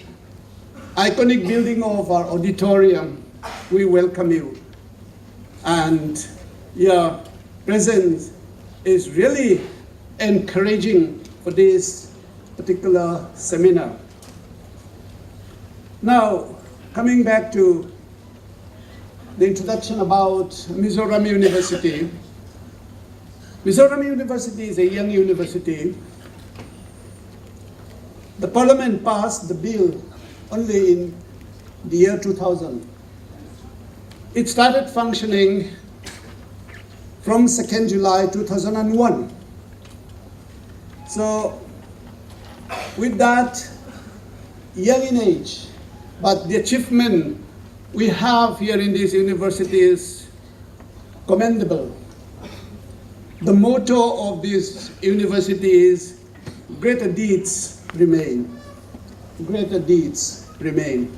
iconic building of our auditorium, we welcome you. And your presence is really encouraging for this particular seminar. Now, coming back to the introduction about Mizoram University. Mizoram University is a young university. The Parliament passed the bill only in the year 2000. It started functioning from 2nd July 2001. So, with that, young in age, but the achievement we have here in this university is commendable. The motto of this university is, greater deeds remain. Greater deeds remain.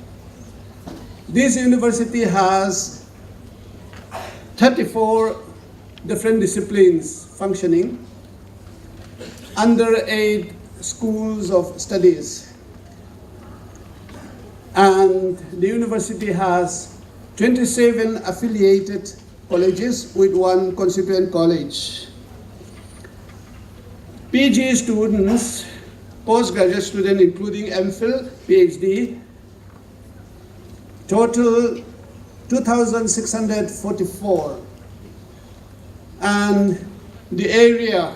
This university has 34 different disciplines functioning under 8 schools of studies. And the university has 27 affiliated colleges with 1 constituent college. PG students, postgraduate students including MPhil, PhD, total 2,644. And the area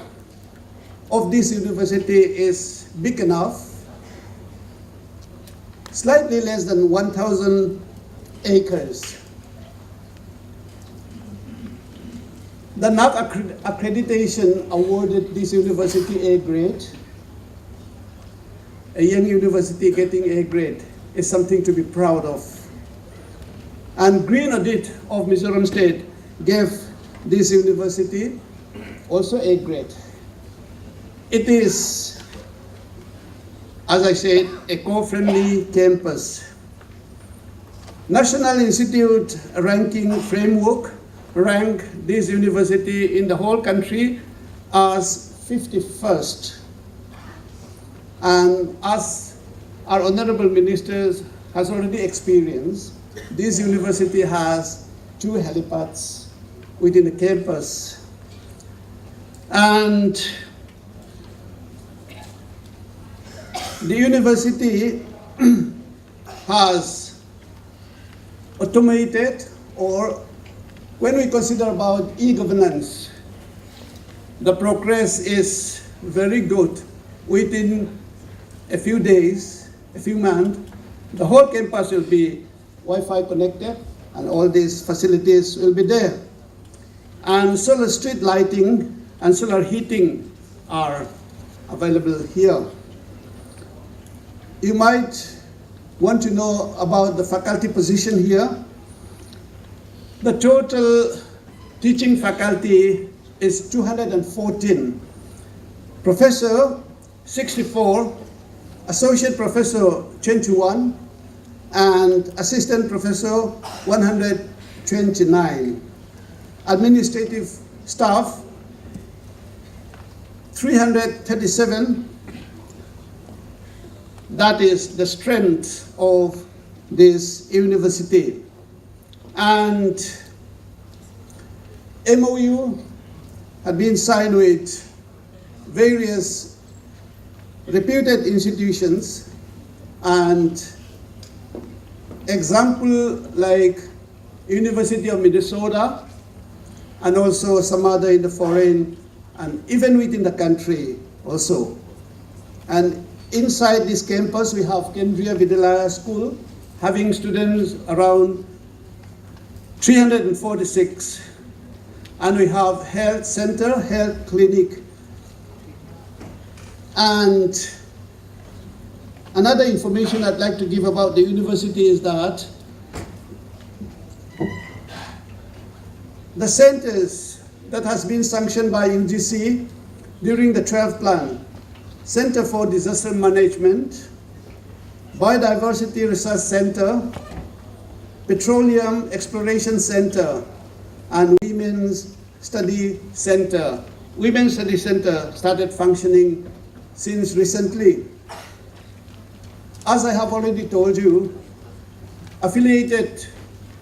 of this university is big enough, slightly less than 1,000 acres. The NAC accreditation awarded this university A grade. A young university getting A grade is something to be proud of. And Green Audit of Mizoram State gave this university also A grade. It is, as I said, eco-friendly campus. National Institute ranking framework ranked this university in the whole country as 51st. And as our Honorable Ministers has already experienced, this university has 2 helipads within the campus. And the university has automated, or when we consider about e-governance, the progress is very good. Within a few days, a few months, the whole campus will be Wi-Fi connected and all these facilities will be there. And solar street lighting and solar heating are available here. You might want to know about the faculty position here. The total teaching faculty is 214. Professor, 64. Associate professor, 21. And assistant professor, 129. Administrative staff, 337. That is the strength of this university. And MOU had been signed with various reputed institutions, and example like University of Minnesota, and also some other in the foreign, and even within the country also. And inside this campus, we have Kendriya Vidyalaya School, having students around 346. And we have health center, health clinic. And another information I'd like to give about the university is that the centers that has been sanctioned by UGC during the 12th plan, Center for Disaster Management, Biodiversity Research Center, Petroleum Exploration Center, and Women's Study Center. Women's Study Center started functioning since recently. As I have already told you, affiliated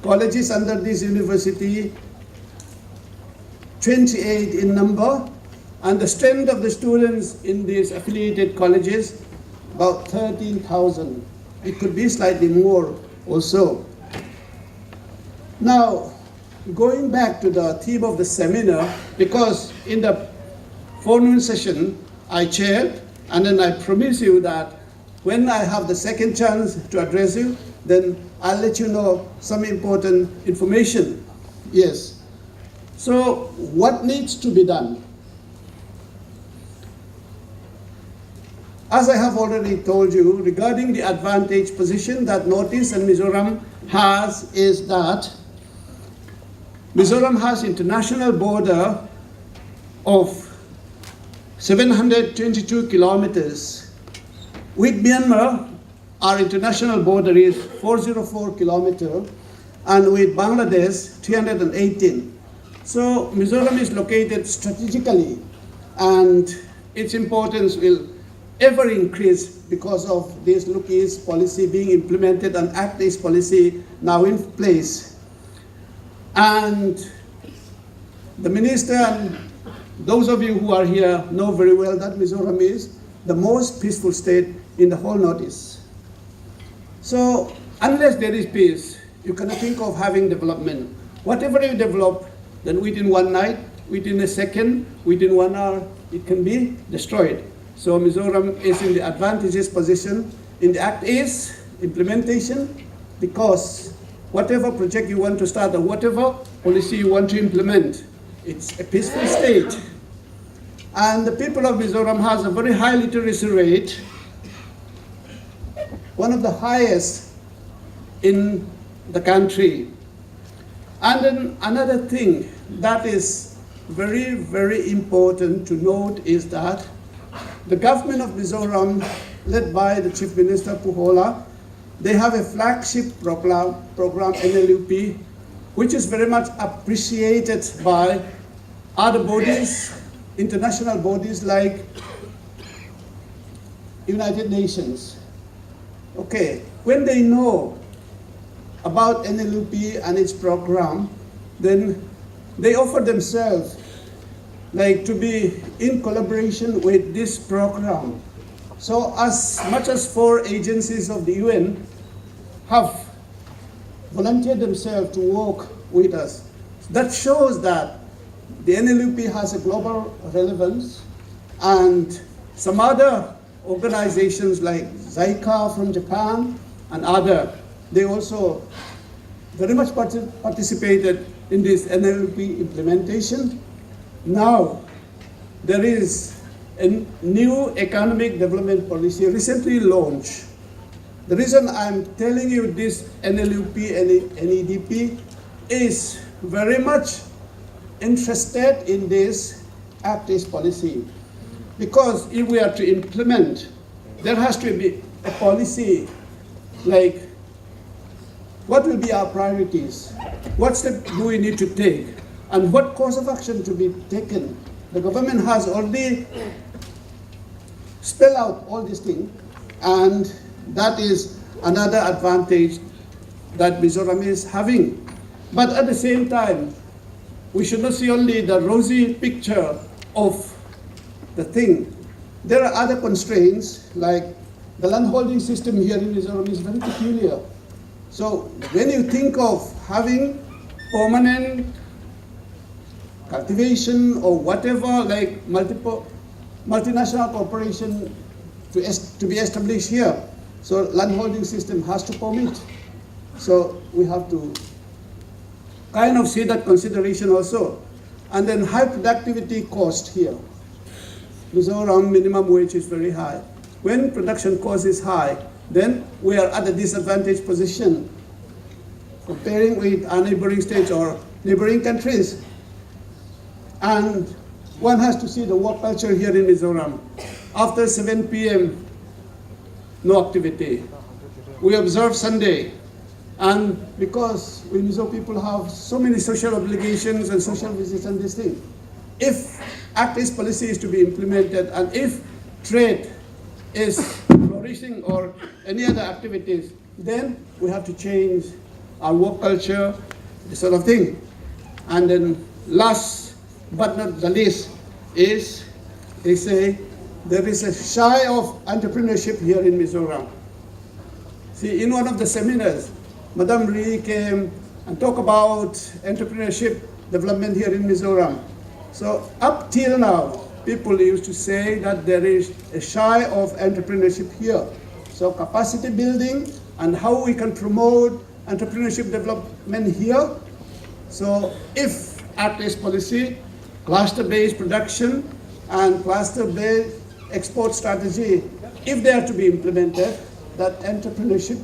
colleges under this university, 28 in number, and the strength of the students in these affiliated colleges, about 13,000. It could be slightly more also. Now, going back to the theme of the seminar, because in the forenoon session I chaired, and then I promise you that when I have the second chance to address you, then I'll let you know some important information. Yes. So what needs to be done? As I have already told you, regarding the advantage position that Northeast and Mizoram has, is that Mizoram has international border of 722 kilometers. With Myanmar, our international border is 404 kilometers, and with Bangladesh, 318. So Mizoram is located strategically, and its importance will ever increase because of this Look East policy being implemented and Act East policy now in place. And the minister and those of you who are here know very well that Mizoram is the most peaceful state in the whole Northeast. So unless there is peace, you cannot think of having development. Whatever you develop, then within one night, within a second, within 1 hour, it can be destroyed. So Mizoram is in the advantageous position in the Act East implementation, because whatever project you want to start or whatever policy you want to implement, it's a peaceful state. And the people of Mizoram has a very high literacy rate, one of the highest in the country. And then another thing that is very, very important to note is that the government of Mizoram, led by the Chief Minister Puhola, they have a flagship program, NLUP, which is very much appreciated by other bodies, international bodies like United Nations. Okay, when they know about NLUP and its program, then they offer themselves like to be in collaboration with this program. So as much as 4 agencies of the UN have volunteered themselves to work with us, that shows that the NLUP has a global relevance, and some other organizations like ZICA from Japan and other, they also very much participated in this NLP implementation. Now, there is a new economic development policy recently launched. The reason I'm telling you this NLUP and NEDP is very much interested in this Act-East policy. Because if we are to implement, there has to be a policy like what will be our priorities, what step do we need to take, and what course of action to be taken. The government has already spelled out all these things, and that is another advantage that Mizoram is having. But at the same time, we should not see only the rosy picture of the thing. There are other constraints, like the land holding system here in Mizoram is very peculiar. So when you think of having permanent cultivation or whatever, like multinational corporation to be established here, so land holding system has to permit. So we have to kind of see that consideration also. And then high productivity cost here. Mizoram minimum wage is very high. When production cost is high, then we are at a disadvantaged position comparing with our neighboring states or neighboring countries. And one has to see the work culture here in Mizoram. After 7 p.m., no activity. We observe Sunday, and because we Mizo people have so many social obligations and social visits and this thing, if Act-East policy is to be implemented, and if trade is flourishing or any other activities, then we have to change our work culture, this sort of thing. And then last but not the least is, they say, there is a shy of entrepreneurship here in Mizoram. See, in one of the seminars, Madam Ri came and talked about entrepreneurship development here in Mizoram. So up till now, people used to say that there is a shy of entrepreneurship here. So capacity building and how we can promote entrepreneurship development here. So if Act-East policy, cluster-based production and cluster-based export strategy, if they are to be implemented, that entrepreneurship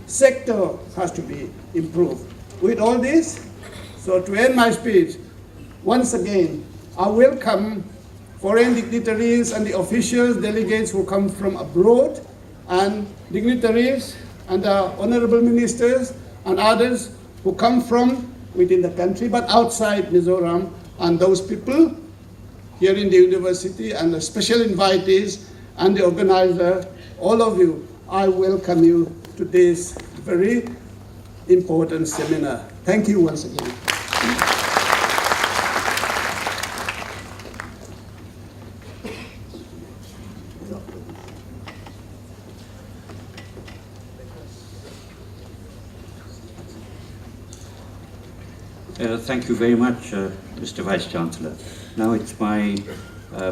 sector has to be improved. With all this, so to end my speech, once again, I welcome foreign dignitaries and the officials, delegates who come from abroad, and dignitaries and the honorable ministers and others who come from within the country but outside Mizoram, and those people here in the university and the special invitees and the organizer, all of you, I welcome you to this very important seminar. Thank you once again. Thank you very much, Mr. Vice-Chancellor. Now it's my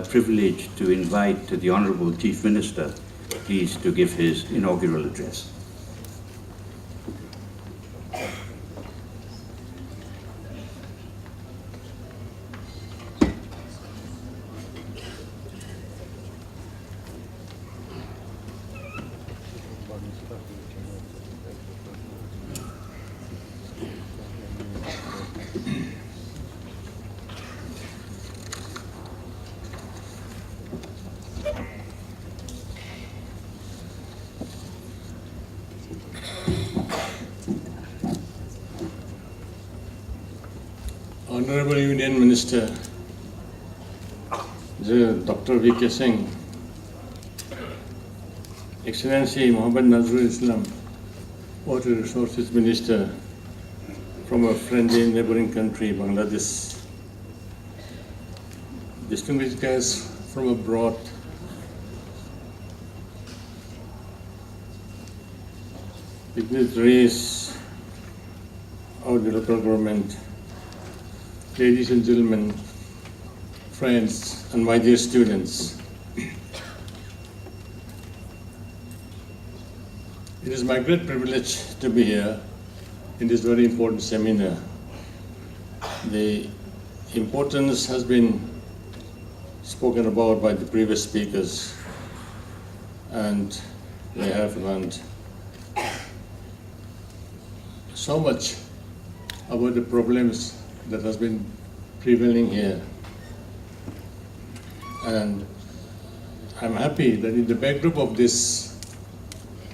privilege to invite the Honorable Chief Minister, please, to give his inaugural address. Honorable Union Minister, Dr. V.K. Singh, Excellency Mohammed Nazrul Islam, Water Resources Minister, from a friendly neighboring country, Bangladesh, distinguished guests from abroad, dignitaries of the local government, ladies and gentlemen, friends, and my dear students. It is my great privilege to be here in this very important seminar. The importance has been spoken about by the previous speakers, and we have learned so much about the problems that has been prevailing here. And I'm happy that in the backdrop of this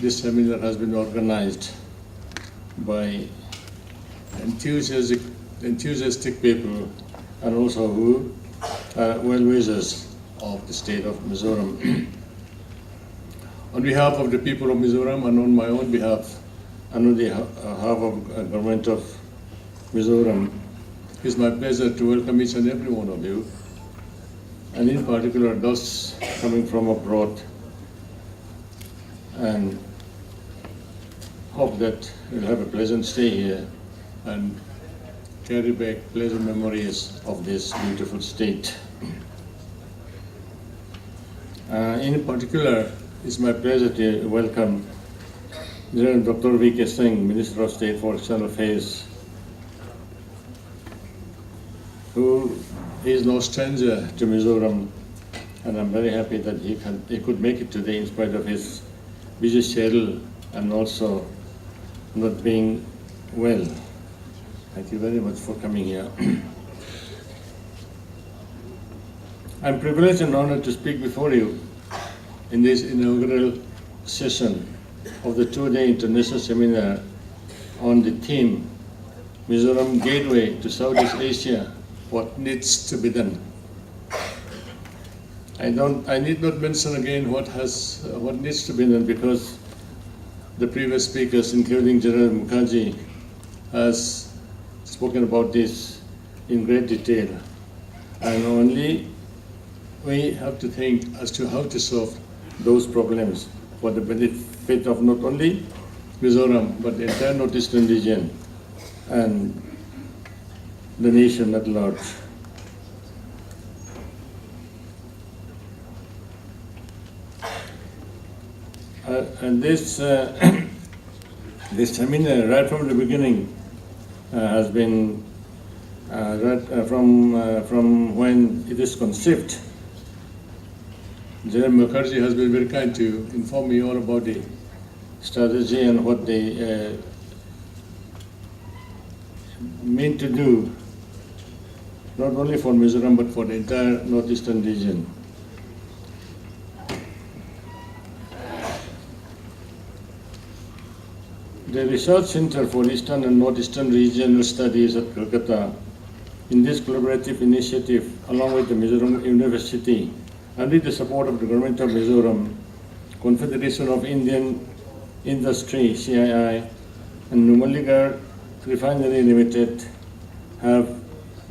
seminar has been organized by enthusiastic people and also who are well-wishers of the state of Mizoram. On behalf of the people of Mizoram and on my own behalf, and on behalf of the government of Mizoram, it's my pleasure to welcome each and every one of you, and in particular those coming from abroad, and hope that you'll have a pleasant stay here and carry back pleasant memories of this beautiful state. In particular, it's my pleasure to welcome Dr. V.K. Singh, Minister of State for External Affairs, who is no stranger to Mizoram, and I'm very happy that he could make it today in spite of his busy schedule and also not being well. Thank you very much for coming here. I'm privileged and honored to speak before you in this inaugural session of the two-day international seminar on the theme, Mizoram Gateway to Southeast Asia, what needs to be done. I need not mention again what needs to be done, because the previous speakers, including General Mukherjee, has spoken about this in great detail. And only we have to think as to how to solve those problems for the benefit of not only Mizoram, but the entire northeastern region and the nation at large. And this this seminar, right from the beginning, has been from when it is conceived. General Mukherjee has been very kind to inform me all about the strategy and what they mean to do, not only for Mizoram but for the entire northeastern region. The Research Center for Eastern and Northeastern Regional Studies at Kolkata, in this collaborative initiative, along with the Mizoram University, and with the support of the Government of Mizoram, Confederation of Indian Industry, CII, and Numaligarh Refinery Limited, have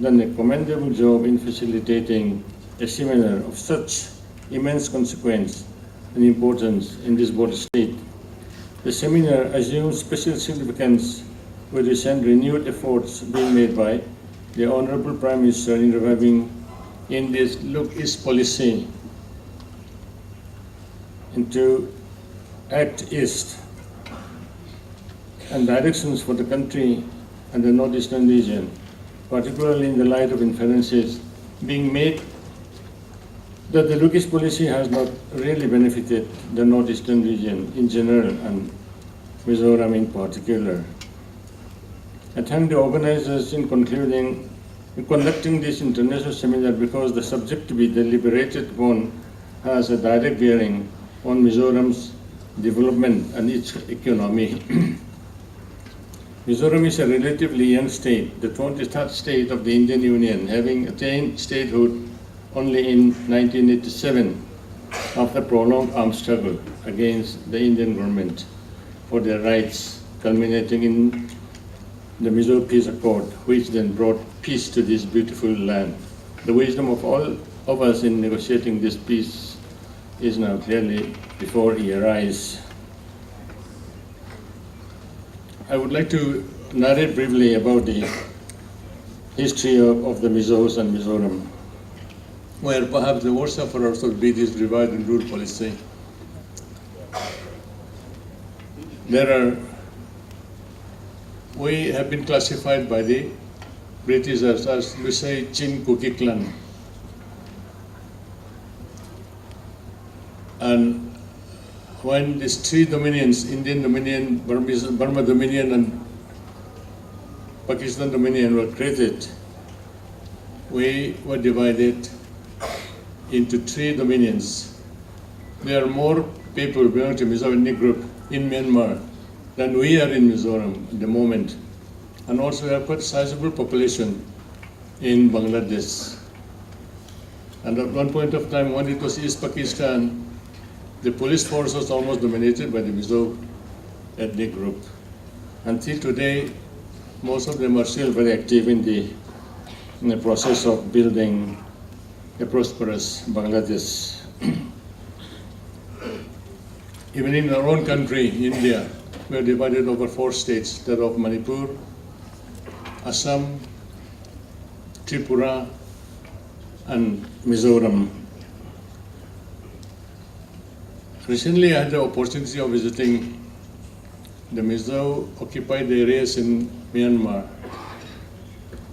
done a commendable job in facilitating a seminar of such immense consequence and importance in this border state. The seminar assumes special significance with recent renewed efforts being made by the Honorable Prime Minister in reviving India's Look East policy into Act East, and directions for the country and the northeastern region, particularly in the light of inferences being made that the Look East policy has not really benefited the northeastern region in general and Mizoram in particular. I thank the organizers in conducting this international seminar, because the subject to be deliberated upon has a direct bearing on Mizoram's development and its economy. Mizoram is a relatively young state, the 23rd state of the Indian Union, having attained statehood only in 1987 after prolonged armed struggle against the Indian government for their rights, culminating in the Mizo Peace Accord, which then brought peace to this beautiful land. The wisdom of all of us in negotiating this peace is now clearly before your eyes. I would like to narrate briefly about the history of the Mizos and Mizoram, where perhaps the worst sufferers of British divide and rule policy. We have been classified by the British as we say Chin Kukiklan. And when these three dominions, Indian Dominion, Burma Dominion and Pakistan Dominion were created, we were divided into three dominions. There are more people belonging to Mizoram ethnic group in Myanmar than we are in Mizoram at the moment. And also we have quite a sizable population in Bangladesh. And at one point of time, when it was East Pakistan, the police force was almost dominated by the Mizo ethnic group. Until today, most of them are still very active in the process of building a prosperous Bangladesh. Even in our own country, India, we are divided over 4 states, that of Manipur, Assam, Tripura, and Mizoram. Recently, I had the opportunity of visiting the Mizo occupied areas in Myanmar,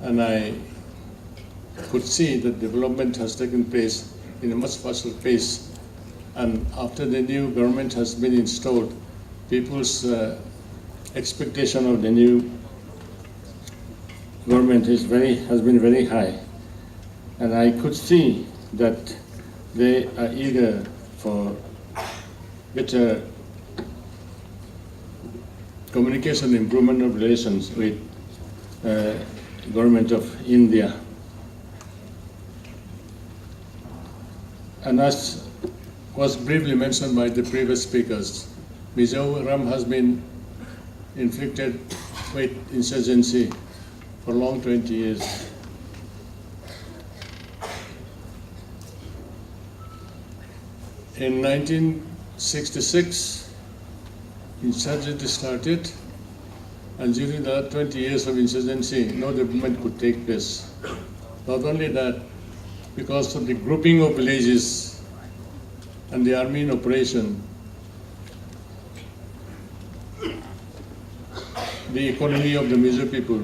and I could see that development has taken place in a much faster pace. And after the new government has been installed, people's expectation of the new government has been very high. And I could see that they are eager for better communication, improvement of relations with government of India. And as was briefly mentioned by the previous speakers, Mizoram has been inflicted with insurgency for long 20 years. In 1966, insurgency started, and during the 20 years of insurgency, no development could take place. Not only that, because of the grouping of villages and the army in operation, the economy of the Mizo people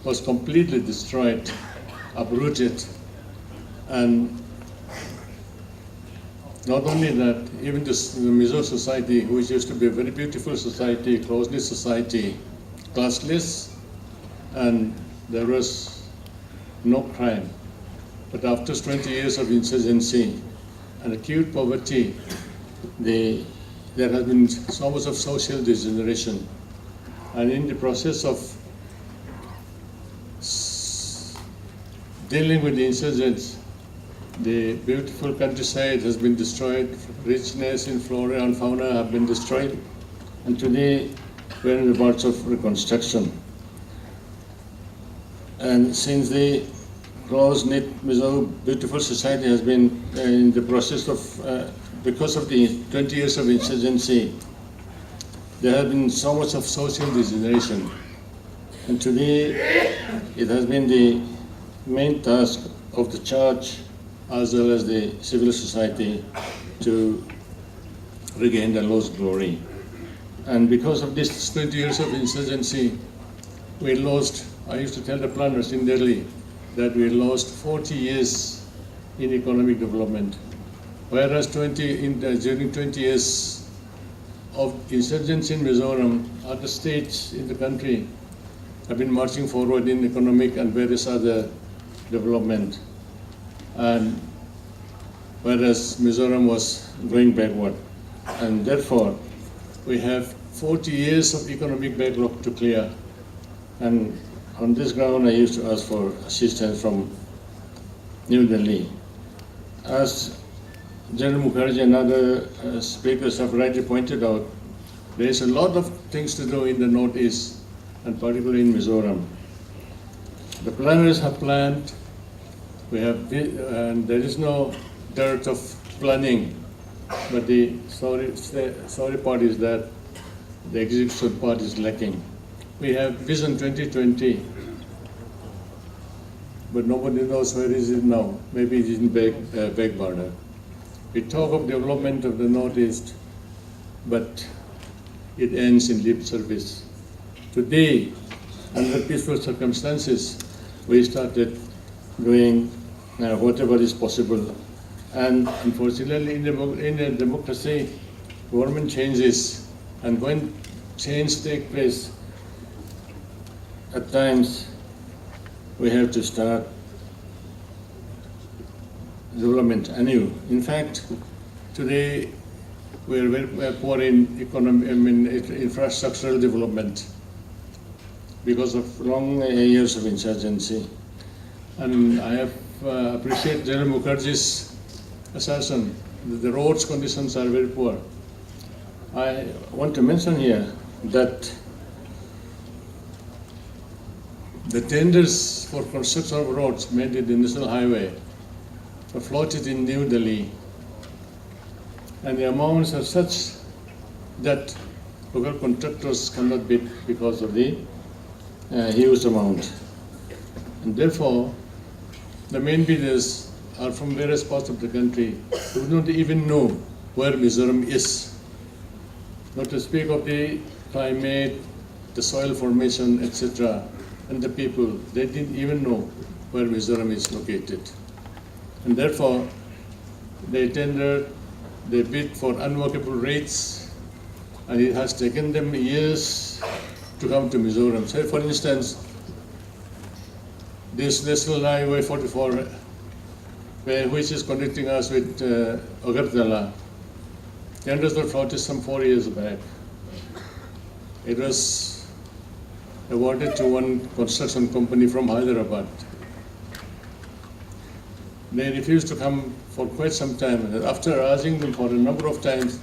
was completely destroyed, uprooted, and not only that, even the Mizo society, which used to be a very beautiful society, close-knit society, classless, and there was no crime. But after 20 years of insurgency and acute poverty, there has been so much of social degeneration. And in the process of dealing with the insurgents, the beautiful countryside has been destroyed, richness in flora and fauna have been destroyed, and today we're in the parts of reconstruction. And since the close-knit Mizo beautiful society has been in the process of, because of the 20 years of insurgency, there has been so much of social degeneration. And today it has been the main task of the church as well as the civil society to regain the lost glory. And because of this 20 years of insurgency, we lost, I used to tell the planners in Delhi, that we lost 40 years in economic development. Whereas during 20 years of insurgency in Mizoram, other states in the country have been marching forward in economic and various other development. And whereas Mizoram was going backward. And therefore, we have 40 years of economic backlog to clear. And on this ground, I used to ask for assistance from New Delhi. As General Mukherjee and other speakers have rightly pointed out, there is a lot of things to do in the Northeast, and particularly in Mizoram. The planners have planned, and there is no dearth of planning, but the sorry part is that the execution part is lacking. We have Vision 2020, but nobody knows where is it now. Maybe it is in back burner. We talk of development of the Northeast, but it ends in lip service. Today, under peaceful circumstances, we started doing whatever is possible. And unfortunately, in a democracy, government changes, and when change takes place, at times we have to start development anew. In fact, today we are very poor in infrastructural development because of long years of insurgency. And I have appreciate General Mukherjee's assertion that the roads conditions are very poor. I want to mention here that the tenders for construction of roads made in the National Highway are floated in New Delhi, and the amounts are such that local contractors cannot bid because of the huge amount. And therefore, the main bidders are from various parts of the country who do not even know where Mizoram is. Not to speak of the climate, the soil formation, etc., and the people. They didn't even know where Mizoram is located. And therefore, they tendered, they bid for unworkable rates, and it has taken them years to come to Mizoram. Say, for instance, this National Highway 44, which is connecting us with Agartala, tenders were floated some 4 years back. It was awarded to one construction company from Hyderabad. They refused to come for quite some time. And after urging them for a number of times,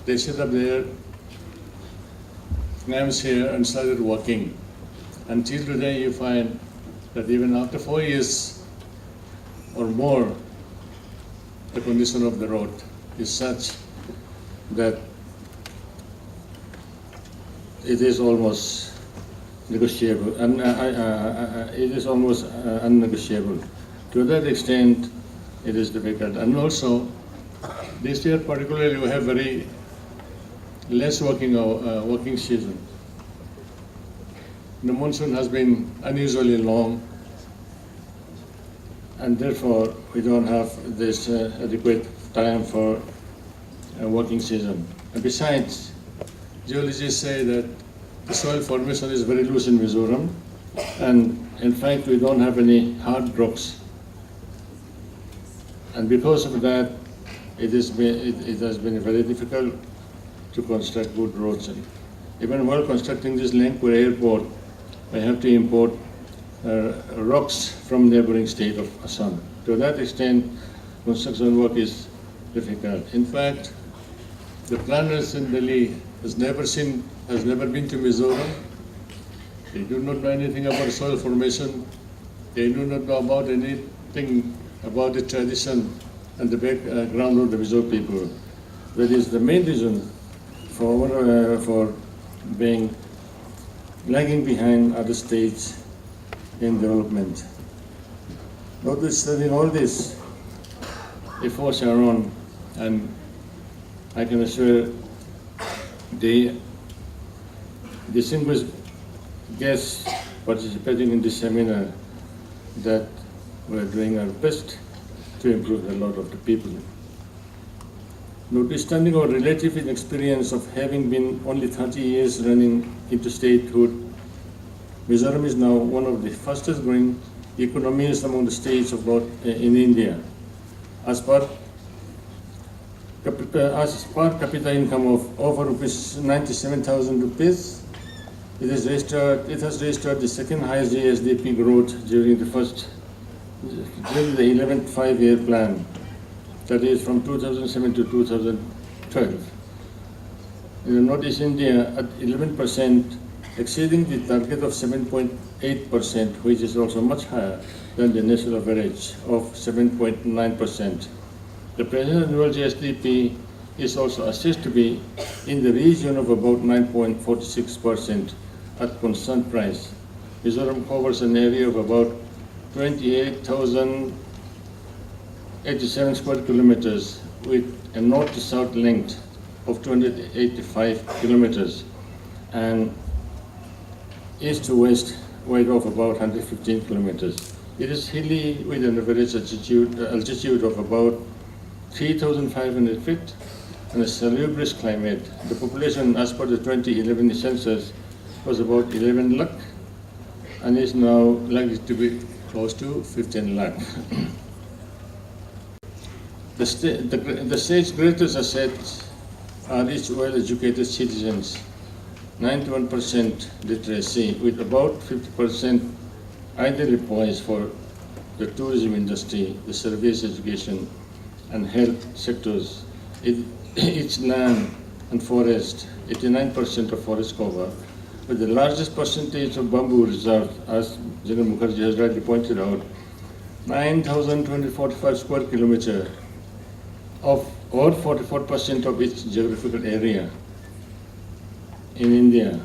they set up their names here and started working. Until today, you find that even after 4 years or more, the condition of the road is such that it is almost negotiable, and it is almost unnegotiable. To that extent, it is difficult. And also, this year particularly, we have very less working season. The monsoon has been unusually long, and therefore we don't have this adequate time for a working season. And besides, geologists say that the soil formation is very loose in Mizoram, and in fact we don't have any hard rocks. And because of that, it has been very difficult to construct good roads. Even while constructing this Langpur airport, we have to import rocks from neighboring state of Assam. To that extent, construction work is difficult. In fact, the planners in Delhi has never been to Mizoram. They do not know anything about soil formation. They do not know about anything about the tradition and the background of the Mizo people. That is the main reason for being lagging behind other states in development. Notwithstanding all this, efforts are on, and I can assure the distinguished guests participating in this seminar that we are doing our best to improve the lot of the people. Notwithstanding our relative inexperience of having been only 30 years running into statehood, Mizoram is now one of the fastest growing economies among the states in India. As per capita income of over 97,000 rupees, it has registered the second highest GSDP growth during the 11th five-year plan, that is from 2007 to 2012. In Northeast India, at 11%, exceeding the target of 7.8%, which is also much higher than the national average of 7.9%. The present annual GSDP is also assessed to be in the region of about 9.46% at constant price. Mizoram covers an area of about 28,087 square kilometers with a north to south length of 285 kilometers and east to west wide of about 115 kilometers. It is hilly with an average altitude of about 3,500 feet and a salubrious climate. The population as per the 2011 census was about 11 lakh and is now likely to be close to 15 lakh. The state's greatest assets are its well-educated citizens, 91% literacy, with about 50% ideally poised for the tourism industry, the service, education, and health sectors. Its land and forest, 89% of forest cover, with the largest percentage of bamboo reserves, as General Mukherjee has rightly pointed out, 9,245 square kilometers of or 44% of its geographical area in India.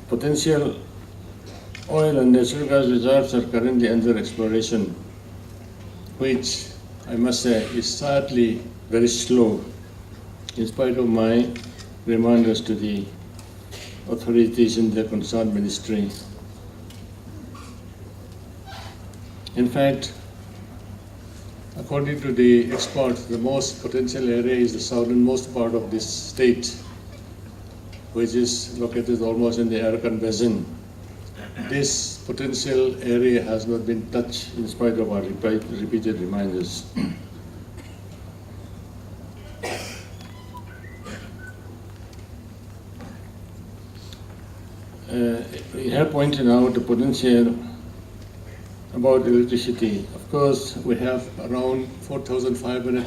Potential oil and natural gas reserves are currently under exploration, which I must say is sadly very slow, in spite of my reminders to the authorities in the concerned ministry. In fact, according to the experts, the most potential area is the southernmost part of this state, which is located almost in the Arakan Basin. This potential area has not been touched in spite of our repeated reminders. We have pointed out the potential about electricity. Of course, we have around 4,500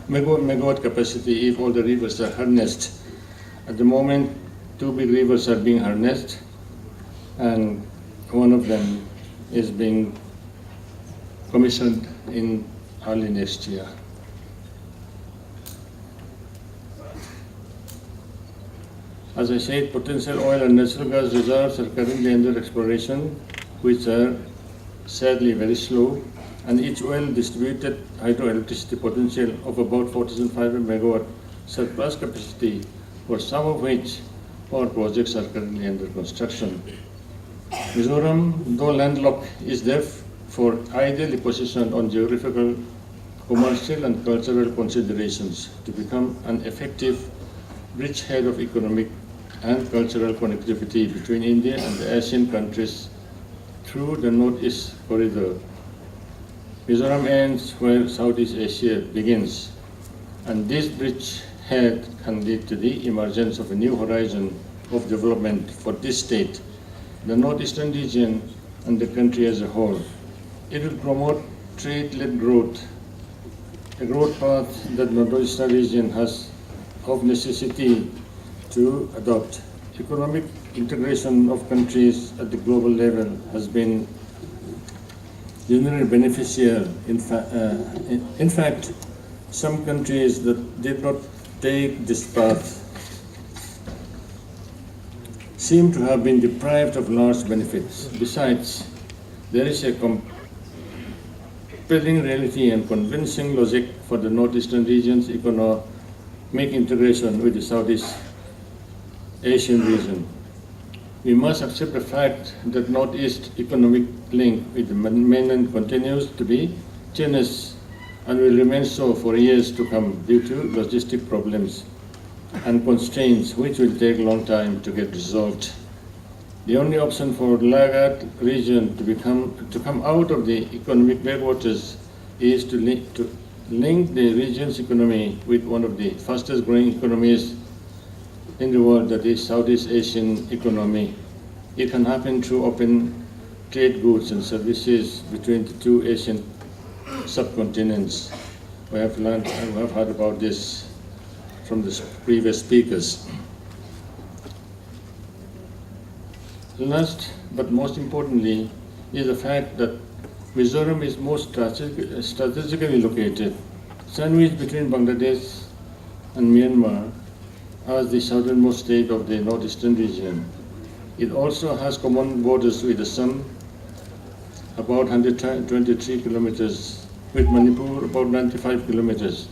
megawatt capacity if all the rivers are harnessed. At the moment, 2 big rivers are being harnessed, and one of them is being commissioned in early next year. As I said, potential oil and natural gas reserves are currently under exploration, which are sadly very slow, and each well-distributed hydroelectricity potential of about 4,500 megawatt surplus capacity, for some of which power projects are currently under construction. Mizoram, though landlocked, is therefore ideally positioned on geographical, commercial and cultural considerations to become an effective bridgehead of economic and cultural connectivity between India and the Asian countries through the Northeast Corridor. Mizoram ends where Southeast Asia begins, and this bridgehead can lead to the emergence of a new horizon of development for this state, the northeastern region, and the country as a whole. It will promote trade-led growth, a growth path that the northeastern region has of necessity to adopt. Economic integration of countries at the global level has been generally beneficial. In fact, some countries that did not take this path seem to have been deprived of large benefits. Besides, there is a compelling reality and convincing logic for the northeastern region's economic integration with the Southeast Asian region. We must accept the fact that Northeast economic link with the mainland continues to be tenuous and will remain so for years to come due to logistic problems and constraints which will take a long time to get resolved. The only option for the laggard region to come out of the economic backwaters is to link the region's economy with one of the fastest growing economies in the world, that is Southeast Asian economy. It can happen through open trade goods and services between the two Asian subcontinents. We have learned and we have heard about this from the previous speakers. Last but most importantly is the fact that Mizoram is most strategically located, sandwiched between Bangladesh and Myanmar as the southernmost state of the northeastern region. It also has common borders with Assam, about 123 kilometers, with Manipur about 95 kilometers,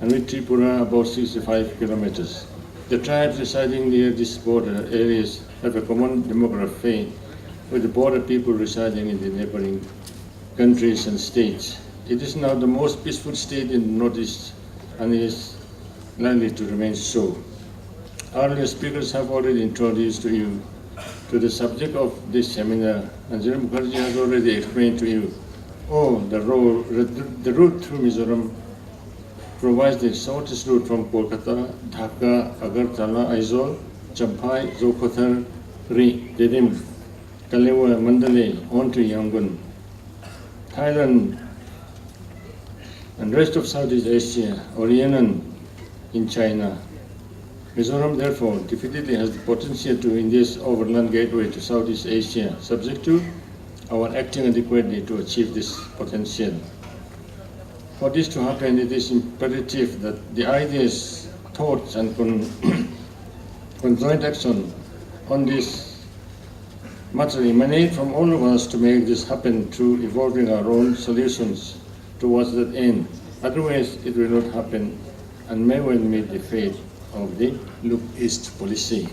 and with Tripura about 65 kilometers. The tribes residing near these border areas have a common demography, with the border people residing in the neighboring countries and states. It is now the most peaceful state in the Northeast and is likely to remain so. Earlier speakers have already introduced to you to the subject of this seminar, and Jiran Mukherjee has already explained to you, the route through Mizoram provides the shortest route from Kolkata, Dhaka, Agartala, Aizawl, Champhai, Zokothar, Dirim, Kalewa, Mandalay, on to Yangon. Thailand and rest of Southeast Asia, or Yangon in China. Mizoram, therefore, definitely has the potential to India's overland gateway to Southeast Asia, subject to our acting adequately to achieve this potential. For this to happen, it is imperative that the ideas, thoughts, and conjoint action on this matter emanate from all of us to make this happen through evolving our own solutions towards that end. Otherwise, it will not happen and may well meet the fate of the Look East policy.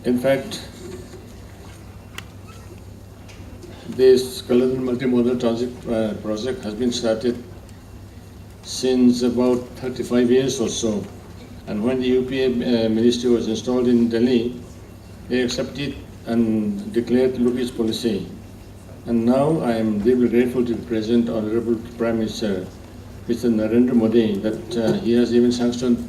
In fact, this Kaladhan multimodal transit project has been started since about 35 years or so. And when the UPA ministry was installed in Delhi, they accepted and declared Look East policy. And now I am deeply grateful to the present Honorable Prime Minister, Mr. Narendra Modi, that he has even sanctioned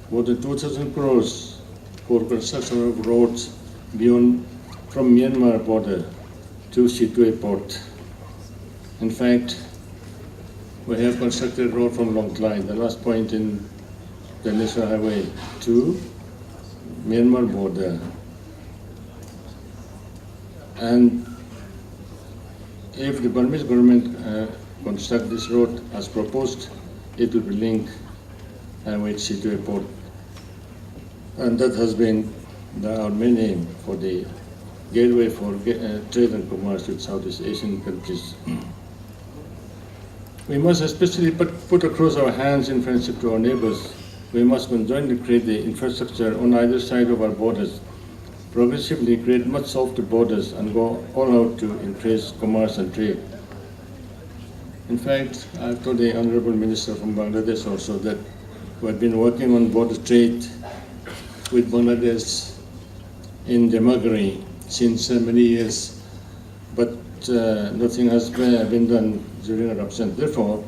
more than 2,000 crores for construction of roads beyond from Myanmar border to Situe port. In fact, we have constructed road from Long Klai, the last point in the National Highway, to Myanmar border. And if the Burmese government construct this road as proposed, it will be linked with Situe port. And that has been our main aim for the gateway for trade and commerce with Southeast Asian countries. We must especially put across our hands in friendship to our neighbors. We must conjointly create the infrastructure on either side of our borders, progressively create much softer borders, and go all out to increase commerce and trade. In fact, I've told the Honorable Minister from Bangladesh also that we have been working on border trade with Bangladesh in Demagari since many years, but nothing has been done during our absence. Therefore,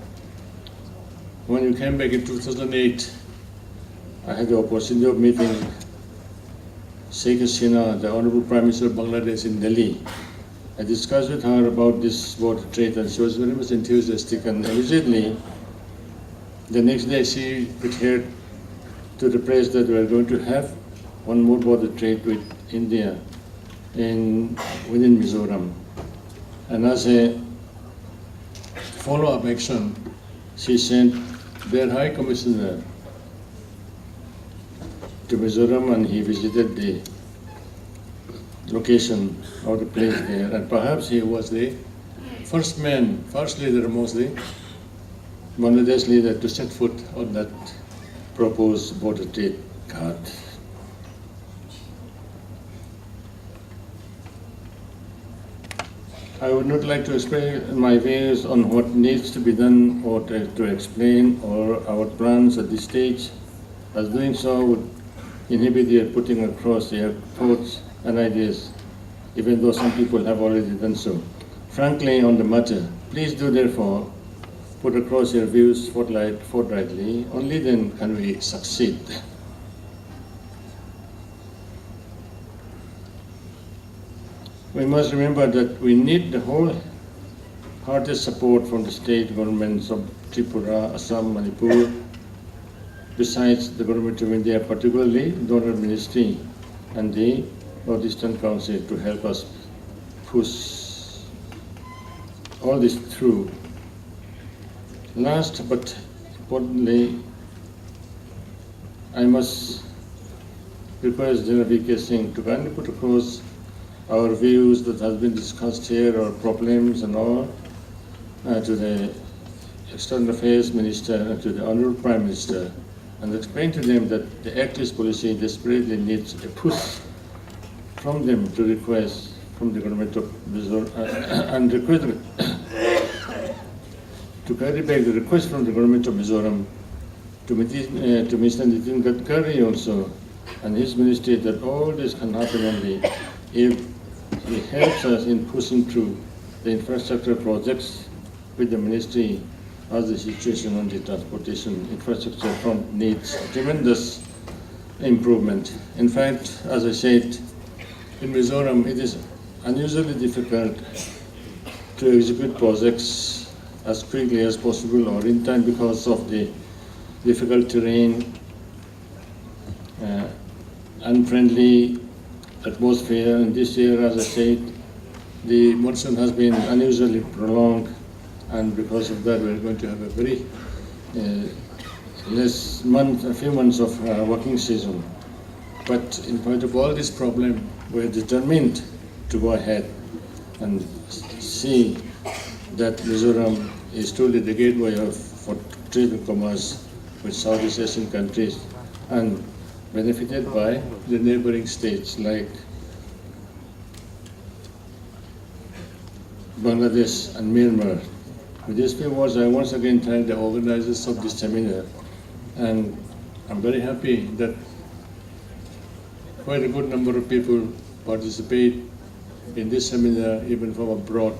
when you came back in 2008, I had the opportunity of meeting Sheikh Hasina, the Honorable Prime Minister of Bangladesh, in Delhi. I discussed with her about this border trade, and she was very much enthusiastic. And immediately, the next day, she declared to the press that we are going to have one more border trade with India within Mizoram. And as a follow-up action, she sent their High Commissioner to Mizoram, and he visited the location of the place there. And perhaps he was the first leader amongst the Bangladesh leader to set foot on that proposed border trade card. I would not like to explain my views on what needs to be done or to explain or our plans at this stage, as doing so would inhibit their putting across their thoughts and ideas, even though some people have already done so. Frankly, on the matter, please do therefore put across your views forthrightly. Only then can we succeed. We must remember that we need the wholehearted support from the state governments of Tripura, Assam, Manipur, besides the Government of India, particularly Donor Ministry and the Northeastern Council to help us push all this through. Last but importantly, I must request General V.K. Singh to kindly put across our views that has been discussed here, our problems and all, to the External Affairs Minister and to the Honourable Prime Minister, and explain to them that the Act East policy desperately needs a push from them to request from the Government of Mizoram and request to carry back the request from the Government of Mizoram to Mr. Nitin Gadkari also and his ministry that all this can happen only if he helps us in pushing through the infrastructure projects with the ministry, as the situation on the transportation infrastructure front needs tremendous improvement. In fact, as I said, in Mizoram it is unusually difficult to execute projects as quickly as possible or in time because of the difficult terrain, unfriendly atmosphere, and this year, as I said, the monsoon has been unusually prolonged, and because of that we're going to have a very a few months of working season. But in spite of all this problem, we're determined to go ahead and see that Mizoram is truly the gateway for trade and commerce with Southeast Asian countries and benefited by the neighboring states like Bangladesh and Myanmar. With these few words, I once again thank the organizers of this seminar, and I'm very happy that quite a good number of people participate in this seminar, even from abroad.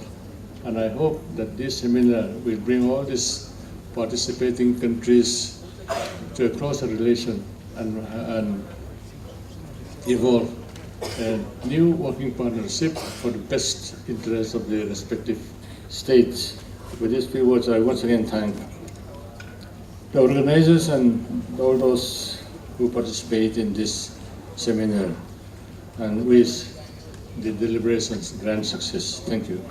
And I hope that this seminar will bring all these participating countries to a closer relation and evolve a new working partnership for the best interests of their respective states. With these few words, I once again thank the organizers and all those who participate in this seminar and wish the deliberations grand success. Thank you.